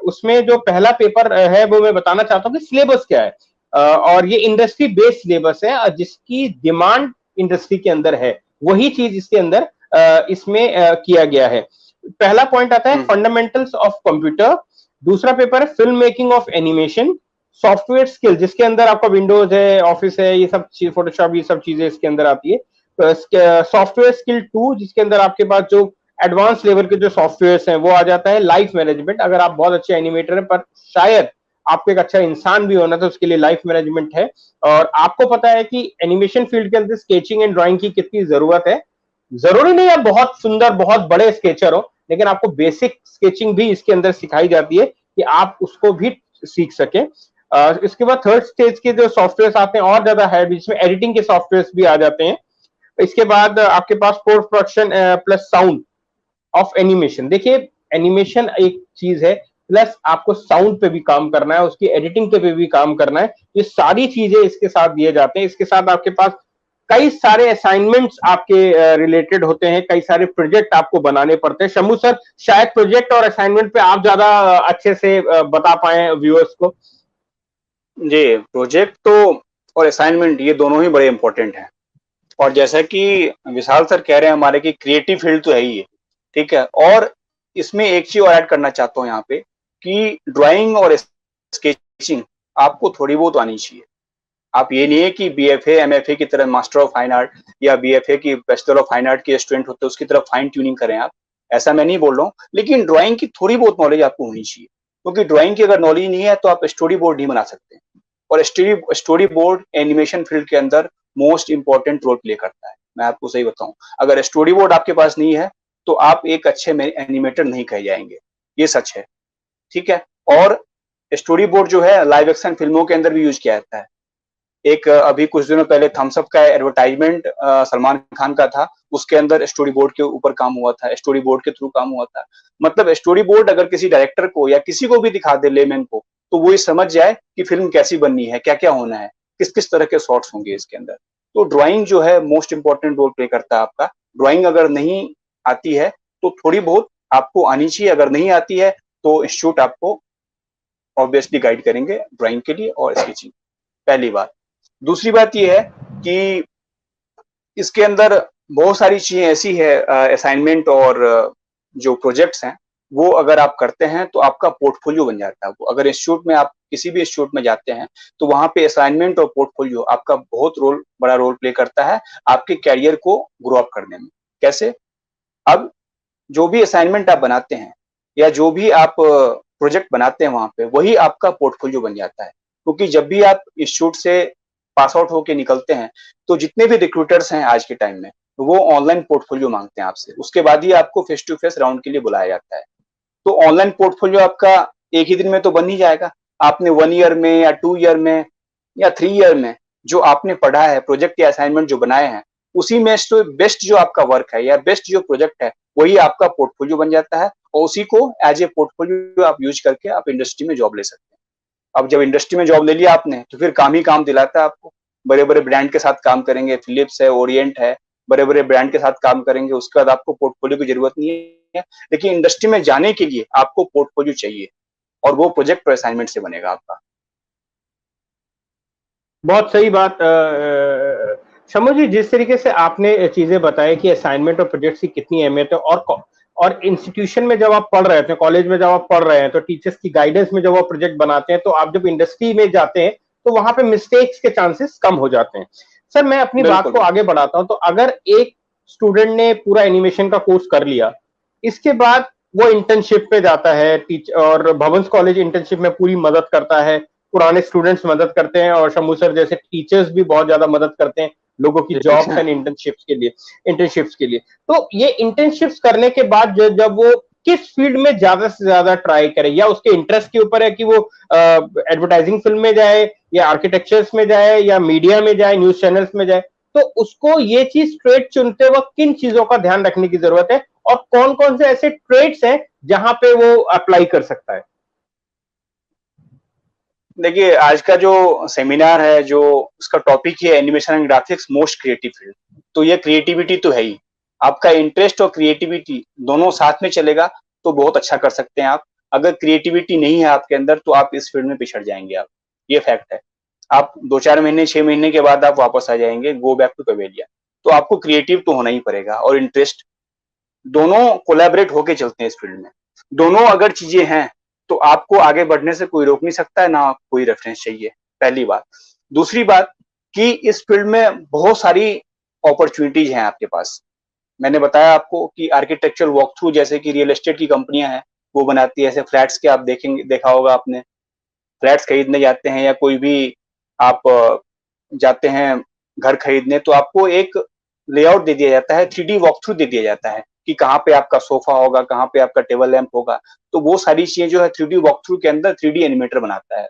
S1: उसमें जो पहला पेपर है वो मैं बताना चाहता हूँ कि सिलेबस क्या है। और ये इंडस्ट्री बेस्ड सिलेबस है, जिसकी डिमांड इंडस्ट्री के अंदर है, वही चीज इसके अंदर इसमें किया गया है। पहला पॉइंट आता है फंडामेंटल्स ऑफ कंप्यूटर। दूसरा पेपर है film making of animation. Software skill, जिसके अंदर आपका विंडोज है, ऑफिस है, ये सब चीज, फोटोशॉप, ये सब चीजें इसके अंदर आती है। सॉफ्टवेयर स्किल 2, जिसके अंदर आपके पास जो एडवांस लेवल के जो सॉफ्टवेयर हैं वो आ जाता है। लाइफ मैनेजमेंट, अगर आप बहुत अच्छे एनिमेटर हैं पर शायद आपको एक अच्छा इंसान भी होना, तो उसके लिए लाइफ मैनेजमेंट है। और आपको पता है कि एनिमेशन फील्ड के अंदर स्केचिंग एंड ड्राइंग की कितनी जरूरत है। जरूरी नहीं आप बहुत सुंदर, बहुत बड़े स्केचर हो, लेकिन आपको बेसिक स्केचिंग भी इसके अंदर सिखाई जाती है कि आप उसको भी सीख सके। इसके बाद थर्ड स्टेज के जो सॉफ्टवेयर आते हैं और ज्यादा है, जिसमें एडिटिंग के सॉफ्टवेयर भी आ जाते हैं। इसके बाद आपके पास post production plus sound of animation. देखिए, एनिमेशन एक चीज है, प्लस आपको साउंड पे भी काम करना है, उसकी एडिटिंग पे भी काम करना है। ये सारी चीजें इसके साथ दिए जाते हैं। इसके साथ आपके पास कई सारे असाइनमेंट्स आपके रिलेटेड होते हैं, कई सारे प्रोजेक्ट आपको बनाने पड़ते हैं। शम्भू सर, शायद प्रोजेक्ट और असाइनमेंट पे आप ज्यादा अच्छे से बता पाए व्यूअर्स को।
S2: जी, प्रोजेक्ट तो और असाइनमेंट ये दोनों ही बड़े इंपॉर्टेंट हैं। और जैसा कि विशाल सर कह रहे हैं हमारे की क्रिएटिव फील्ड तो है ही है, ठीक है। और इसमें एक चीज और ऐड करना चाहता हूँ यहाँ पे कि ड्राइंग और स्केचिंग आपको थोड़ी बहुत आनी चाहिए। आप ये नहीं है कि बीएफए एमएफए की तरह मास्टर ऑफ फाइन आर्ट या बीएफए की बैचलर ऑफ फाइन आर्ट के स्टूडेंट होते हैं उसकी तरफ फाइन ट्यूनिंग करें आप, ऐसा मैं नहीं बोल रहा हूँ। लेकिन ड्राइंग की थोड़ी बहुत नॉलेज आपको होनी चाहिए, क्योंकि ड्राइंग की अगर नॉलेज नहीं है तो आप स्टोरी बोर्ड नहीं बना सकते। और स्टोरी बोर्ड एनिमेशन फील्ड के अंदर मोस्ट इंपॉर्टेंट रोल प्ले करता है। मैं आपको सही बताऊं, अगर स्टोरी बोर्ड आपके पास नहीं है तो आप एक अच्छे एनिमेटर नहीं कहे जाएंगे, ये सच है, ठीक है। और स्टोरी बोर्ड जो है लाइव एक्शन फिल्मों के अंदर भी यूज किया जाता है। एक अभी कुछ दिनों पहले थम्स अप का एडवर्टाइजमेंट सलमान खान का था, उसके अंदर स्टोरी बोर्ड के ऊपर काम हुआ था, स्टोरी बोर्ड के थ्रू काम हुआ था। मतलब स्टोरी बोर्ड अगर किसी डायरेक्टर को या किसी को भी दिखा दे लेमैन को, तो वो ये समझ जाए कि फिल्म कैसी बननी है, क्या क्या होना है, किस किस तरह के शॉट्स होंगे इसके अंदर। तो ड्राइंग जो है मोस्ट इंपॉर्टेंट रोल प्ले करता है आपका। ड्राइंग अगर नहीं आती है तो थोड़ी बहुत आपको आनी चाहिए, अगर नहीं आती है तो इंस्टीट्यूट आपको ऑब्वियसली गाइड करेंगे ड्राइंग के लिए और स्केचिंग, पहली बात। दूसरी बात यह है कि इसके अंदर बहुत सारी चीजें ऐसी है, असाइनमेंट और जो प्रोजेक्ट्स हैं वो अगर आप करते हैं तो आपका पोर्टफोलियो बन जाता है। वो अगर इंस्टीट्यूट में आप किसी भी इंस्टीट्यूट में जाते हैं तो वहां पे असाइनमेंट और पोर्टफोलियो आपका बहुत बड़ा रोल प्ले करता है आपके कैरियर को ग्रो अप करने में। कैसे? अब जो भी असाइनमेंट आप बनाते हैं या जो भी आप प्रोजेक्ट बनाते हैं वहां पे, वही आपका पोर्टफोलियो बन जाता है। क्योंकि जब भी आप इंस्टीट्यूट से पास आउट होके निकलते हैं तो जितने भी रिक्रूटर्स हैं आज के टाइम में वो ऑनलाइन पोर्टफोलियो मांगते हैं आपसे, उसके बाद ही आपको फेस टू फेस राउंड के लिए बुलाया जाता है। तो ऑनलाइन पोर्टफोलियो आपका एक ही दिन में तो बन ही जाएगा। आपने 1 ईयर में या 2 ईयर में या 3 ईयर में जो आपने पढ़ा है, प्रोजेक्ट या असाइनमेंट जो बनाए हैं, उसी में तो बेस्ट जो आपका वर्क है या बेस्ट जो प्रोजेक्ट है वही आपका पोर्टफोलियो बन जाता है। और उसी को एज ए पोर्टफोलियो आप यूज करके आप इंडस्ट्री में जॉब ले सकते हैं। अब जब इंडस्ट्री में जॉब ले लिया आपने तो फिर काम ही काम दिलाता है आपको। बड़े बड़े ब्रांड के साथ काम करेंगे, फिलिप्स है, ओरिएंट है, बड़े बड़े ब्रांड के साथ काम करेंगे, उसके बाद आपको पोर्टफोलियो की जरूरत नहीं है। लेकिन इंडस्ट्री में जाने के लिए आपको पोर्टफोलियो चाहिए और वो प्रोजेक्ट और असाइनमेंट से बनेगा आपका।
S1: बहुत सही बात शम्भू जी, जिस तरीके से आपने चीजें बताई कि असाइनमेंट और प्रोजेक्ट्स की कितनी अहमियत है, और इंस्टीट्यूशन में जब आप पढ़ रहे थे, कॉलेज में जब आप पढ़ रहे हैं, तो टीचर्स की गाइडेंस में जब आप प्रोजेक्ट बनाते हैं, तो आप जब इंडस्ट्री में जाते हैं तो वहां पे मिस्टेक्स के चांसेस कम हो जाते हैं। सर, मैं अपनी बात को आगे बढ़ाता हूं। तो अगर एक स्टूडेंट ने पूरा एनिमेशन का कोर्स कर लिया, इसके बाद वो इंटर्नशिप पे जाता है, और भवंस कॉलेज इंटर्नशिप में पूरी मदद करता है, पुराने स्टूडेंट्स मदद करते हैं, और शम्भू सर जैसे टीचर्स भी बहुत ज्यादा मदद करते हैं लोगों की जॉब्स एंड इंटर्नशिप्स के लिए। तो ये इंटर्नशिप्स करने के बाद जब वो किस फील्ड में ज्यादा से ज्यादा ट्राई करे, या उसके इंटरेस्ट के ऊपर है कि वो एडवर्टाइजिंग फिल्म में जाए, या आर्किटेक्चर्स में जाए, या मीडिया में जाए, न्यूज चैनल्स में जाए, तो उसको ये चीज ट्रेड चुनते वक्त किन चीजों का ध्यान रखने की जरूरत है और कौन कौन से ऐसे ट्रेड्स हैं जहां पे वो अप्लाई कर सकता है?
S2: देखिए, आज का जो सेमिनार है, जो उसका टॉपिक है animation and graphics most creative field, तो ये क्रिएटिविटी तो है ही। आपका इंटरेस्ट और क्रिएटिविटी दोनों साथ में चलेगा तो बहुत अच्छा कर सकते हैं आप। अगर क्रिएटिविटी नहीं है आपके अंदर तो आप इस फील्ड में पिछड़ जाएंगे आप, ये फैक्ट है। आप 2-4 महीने 6 महीने के बाद आप वापस आ जाएंगे, गो बैक टू पवेलियन। तो आपको क्रिएटिव तो होना ही पड़ेगा और इंटरेस्ट, दोनों कोलैबोरेट होके चलते हैं इस फील्ड में। दोनों अगर चीजें हैं तो आपको आगे बढ़ने से कोई रोक नहीं सकता है, ना कोई रेफरेंस चाहिए, पहली बात। दूसरी बात कि इस फील्ड में बहुत सारी अपॉर्चुनिटीज हैं आपके पास। मैंने बताया आपको कि आर्किटेक्चरल वॉक थ्रू जैसे कि रियल एस्टेट की कंपनियां हैं, वो बनाती है ऐसे फ्लैट्स के, आप देखेंगे, देखा होगा आपने। फ्लैट्स खरीदने जाते हैं या कोई भी आप जाते हैं घर खरीदने, तो आपको एक लेआउट दे दिया जाता है, 3D वॉक थ्रू दे दिया जाता है कि कहाँ पे आपका सोफा होगा, कहाँ पे आपका टेबल लैंप होगा। तो वो सारी चीजें जो है 3D वॉक थ्रू के अंदर 3D एनिमेटर बनाता है।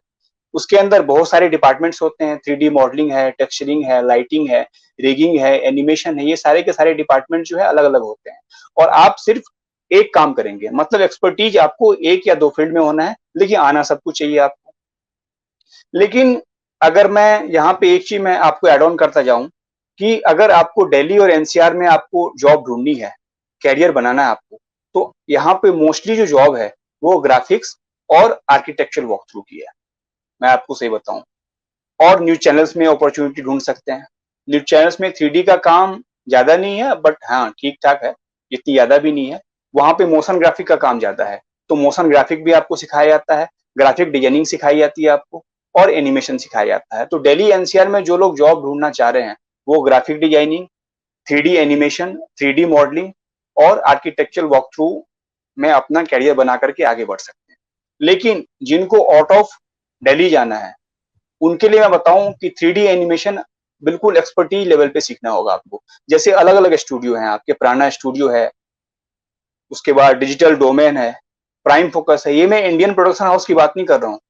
S2: उसके अंदर बहुत सारे डिपार्टमेंट्स होते हैं, 3D मॉडलिंग है, टेक्सचरिंग है, लाइटिंग है, रिगिंग है, एनिमेशन है, ये सारे के सारे डिपार्टमेंट जो है अलग अलग होते हैं। और आप सिर्फ एक काम करेंगे, मतलब एक्सपर्टीज आपको एक या दो फील्ड में होना है, लेकिन आना सब कुछ चाहिए आपको। लेकिन अगर मैं यहाँ पे एक चीज मैं आपको एड ऑन करता जाऊं कि अगर आपको दिल्ली और एनसीआर में आपको जॉब ढूंढनी है, कैरियर बनाना है आपको, तो यहाँ पे मोस्टली जो जॉब है वो ग्राफिक्स और आर्किटेक्चर वॉक थ्रू की है, मैं आपको सही बताऊं। और न्यूज चैनल्स में अपॉर्चुनिटी ढूंढ सकते हैं। न्यूज चैनल्स में 3D का काम ज्यादा नहीं है, बट हाँ ठीक ठाक है, इतनी ज्यादा भी नहीं है। वहां पे मोशन ग्राफिक का काम ज्यादा है, तो मोशन ग्राफिक भी आपको सिखाया जाता है, ग्राफिक डिजाइनिंग सिखाई जाती है आपको, और एनिमेशन सिखाया जाता है। तो दिल्ली एनसीआर में जो लोग जॉब ढूंढना चाह रहे हैं वो graphic designing, 3D animation, 3D modelling और आर्किटेक्चरल वॉक थ्रू में अपना कैरियर बना करके आगे बढ़ सकते हैं। लेकिन जिनको आउट ऑफ दिल्ली जाना है उनके लिए मैं बताऊं कि 3D एनिमेशन बिल्कुल एक्सपर्टीज लेवल पे सीखना होगा आपको। जैसे अलग अलग स्टूडियो हैं आपके, प्राणा स्टूडियो है, उसके बाद डिजिटल डोमेन है, प्राइम फोकस है। ये मैं इंडियन प्रोडक्शन हाउस की बात नहीं कर रहा हूँ,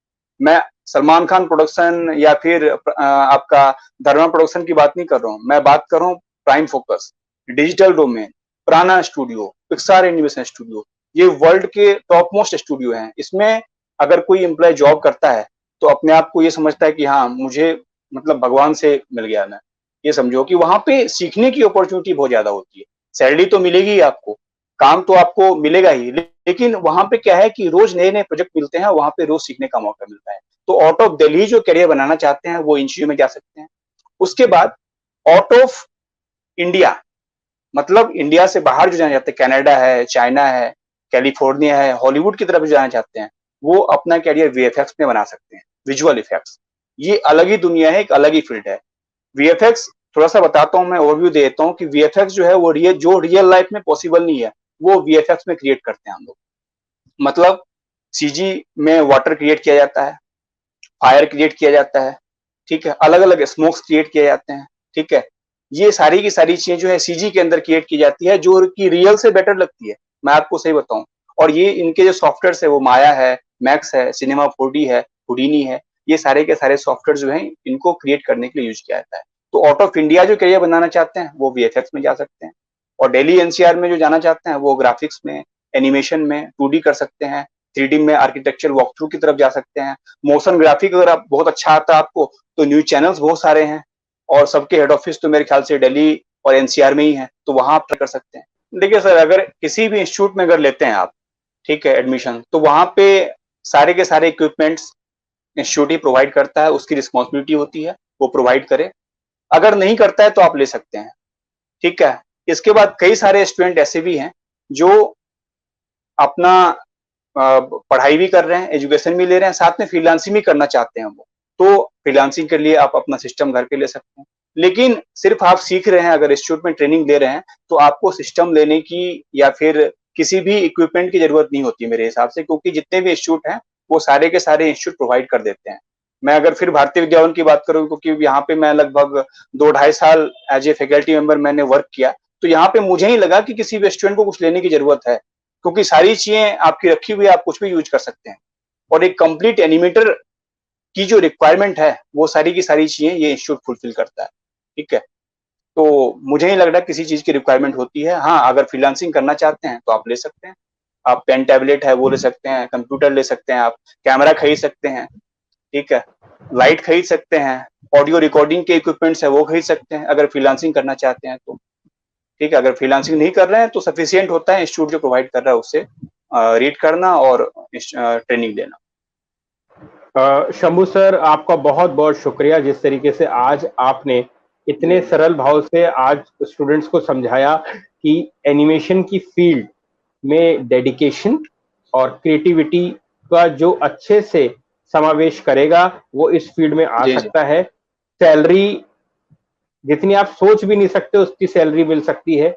S2: मैं सलमान खान प्रोडक्शन या फिर आपका धर्मा प्रोडक्शन की बात नहीं कर रहा हूँ, मैं बात कर रहा हूँ प्राइम फोकस, डिजिटल डोमेन, प्राणा स्टूडियो, पिक्सार एनिमेशन स्टूडियो। ये वर्ल्ड के टॉप मोस्ट स्टूडियो हैं। इसमें अगर कोई एम्प्लॉय जॉब करता है तो अपने आप को ये समझता है कि हाँ मुझे मतलब भगवान से मिल गया। मैं ये समझो कि वहां पे सीखने की अपॉर्चुनिटी बहुत ज्यादा होती है। सैलरी तो मिलेगी ही आपको, काम तो आपको मिलेगा ही, लेकिन वहां पे क्या है कि रोज नए नए प्रोजेक्ट मिलते हैं, वहां पे रोज सीखने का मौका मिलता है। तो आउट ऑफ दिल्ली जो करियर बनाना चाहते हैं वो इन चीजों में जा सकते हैं। उसके बाद आउट ऑफ इंडिया, मतलब इंडिया से बाहर जो जाना चाहते हैं, कनाडा है, चाइना है, कैलिफोर्निया है, हॉलीवुड की तरफ जाना चाहते हैं, वो अपना कैरियर वीएफएक्स में बना सकते हैं, विजुअल इफेक्ट्स। ये अलग ही दुनिया है, एक अलग ही फील्ड है। वीएफएक्स थोड़ा सा बताता हूँ, मैं ओवरव्यू देता हूँ कि वीएफएक्स जो है वो रियल लाइफ में पॉसिबल नहीं है, वो वीएफएक्स में क्रिएट करते हैं हम लोग। मतलब सीजी में वाटर क्रिएट किया जाता है, फायर क्रिएट किया जाता है, ठीक है, अलग अलग स्मोक्स क्रिएट किए जाते हैं, ठीक है। ये सारी की सारी चीजें जो है सीजी के अंदर क्रिएट की जाती है, जो कि रियल से बेटर लगती है, मैं आपको सही बताऊं। और ये इनके जो सॉफ्टवेयर है वो माया है, मैक्स है, सिनेमा 4D है, हुडीनी है, ये सारे के सारे सॉफ्टवेयर जो है इनको क्रिएट करने के लिए यूज किया जाता है। तो आउट ऑफ इंडिया जो करियर बनाना चाहते हैं वो वीएफएक्स में जा सकते हैं, और दिल्ली एनसीआर में जो जाना चाहते हैं वो ग्राफिक्स में, एनिमेशन में, 2D कर सकते हैं, 3D में आर्किटेक्चर वॉक थ्रू की तरफ जा सकते हैं। मोशन ग्राफिक अगर आप बहुत अच्छा आता है आपको तो न्यूज चैनल्स बहुत सारे हैं, और सबके हेड ऑफिस तो मेरे ख्याल से दिल्ली और एनसीआर में ही है, तो वहां आप कर सकते हैं। देखिए सर, अगर किसी भी इंस्टीट्यूट में अगर लेते हैं आप, ठीक है, एडमिशन, तो वहां पे सारे के सारे इक्विपमेंट्स इंस्टीट्यूट ही प्रोवाइड करता है, उसकी रिस्पॉन्सिबिलिटी होती है वो प्रोवाइड करे। अगर नहीं करता है तो आप ले सकते हैं, ठीक है। इसके बाद कई सारे स्टूडेंट ऐसे भी हैं जो अपना पढ़ाई भी कर रहे हैं, एजुकेशन भी ले रहे हैं, साथ में फ्रीलांसिंग भी करना चाहते हैं वो, तो फ्रीलांसिंग के लिए आप अपना सिस्टम घर पे ले सकते हैं। लेकिन सिर्फ आप सीख रहे हैं, अगर इंस्टीट्यूट में ट्रेनिंग ले रहे हैं, तो आपको सिस्टम लेने की या फिर किसी भी इक्विपमेंट की जरूरत नहीं होती मेरे हिसाब से, क्योंकि जितने भी इंस्टीट्यूट हैं वो सारे के सारे इंस्टीट्यूट प्रोवाइड कर देते हैं। मैं अगर फिर भारतीय विद्या भवन की बात करूं, क्योंकि यहाँ पे मैं लगभग 2-2.5 साल एज ए फैकल्टी मेंबर मैंने वर्क किया, तो यहाँ पे मुझे ही लगा कि किसी भी स्टूडेंट को कुछ लेने की जरूरत है, क्योंकि सारी चीजें आपकी रखी हुई है, आप कुछ भी यूज कर सकते हैं। और एक कंप्लीट एनिमेटर की जो रिक्वायरमेंट है वो सारी की सारी चीजें ये इंस्टीट्यूट फुलफिल करता है, ठीक है। तो मुझे नहीं लग रहा किसी चीज की रिक्वायरमेंट होती है। हाँ, अगर फ्रीलांसिंग करना चाहते हैं तो आप ले सकते हैं। आप पेन टैबलेट है वो ले सकते हैं, कंप्यूटर ले सकते हैं, आप कैमरा खरीद सकते हैं, ठीक है, लाइट खरीद सकते हैं, ऑडियो रिकॉर्डिंग के इक्विपमेंट्स है वो खरीद सकते हैं अगर फ्रीलांसिंग करना चाहते हैं तो। ठीक है, अगर फ्रीलांसिंग नहीं कर रहे हैं तो सफिशियंट होता है इंस्टीट्यूट जो प्रोवाइड कर रहा है उससे रीड करना और ट्रेनिंग देना।
S1: शंभू सर, आपका बहुत बहुत शुक्रिया, जिस तरीके से आज आपने इतने सरल भाव से आज स्टूडेंट्स को समझाया कि एनिमेशन की फील्ड में डेडिकेशन और क्रिएटिविटी का जो अच्छे से समावेश करेगा वो इस फील्ड में आ
S2: जी जी,
S1: सकता है। सैलरी जितनी आप सोच भी नहीं सकते उसकी सैलरी मिल सकती है,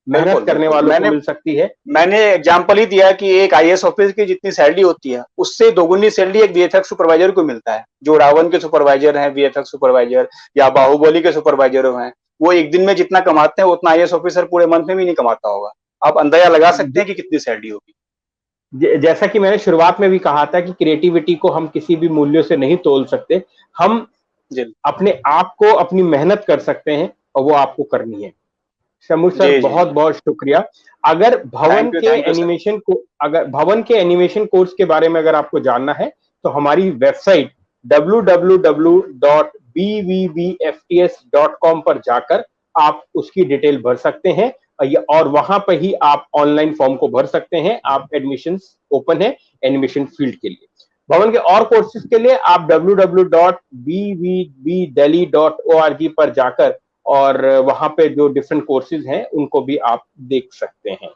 S2: बिल्कुल
S1: मेहनत करने
S2: बिल्कुल।
S1: वालों को
S2: मैंने
S1: मिल सकती है।
S2: मैंने एग्जाम्पल ही दिया कि एक आईएएस ऑफिसर की जितनी सैलरी होती है उससे दोगुनी सैलरी एक वीएफएक्स सुपरवाइजर को मिलता है। जो रावण के सुपरवाइजर हैं वीएफएक्स सुपरवाइजर, या बाहुबली के सुपरवाइजर हैं, वो एक दिन में जितना कमाते हैं उतना आईएएस ऑफिसर पूरे मंथ में भी नहीं कमाता होगा। आप अंदाजा लगा सकते हैं कि कितनी सैलरी होगी।
S1: जैसा कि मैंने शुरुआत में भी कहा था कि क्रिएटिविटी को हम किसी भी मूल्यों से नहीं तोल सकते, हम
S2: जी
S1: अपने आप को अपनी मेहनत कर सकते हैं और वो आपको करनी है। शंभू सर,
S2: जी जी
S1: बहुत
S2: जी।
S1: बहुत शुक्रिया। अगर
S2: थैंक यू सर।
S1: भवन के एनिमेशन कोर्स के बारे में अगर आपको जानना है तो हमारी वेबसाइट www.bvbfts.com पर जाकर आप उसकी डिटेल भर सकते हैं और वहां पर ही आप ऑनलाइन फॉर्म को भर सकते हैं। आप एडमिशन ओपन है एनिमेशन फील्ड के लिए। भवन के और कोर्सेज के लिए आप www.bvbdelhi.org पर जाकर और वहां पे जो डिफरेंट कोर्सेज हैं उनको भी आप देख सकते हैं।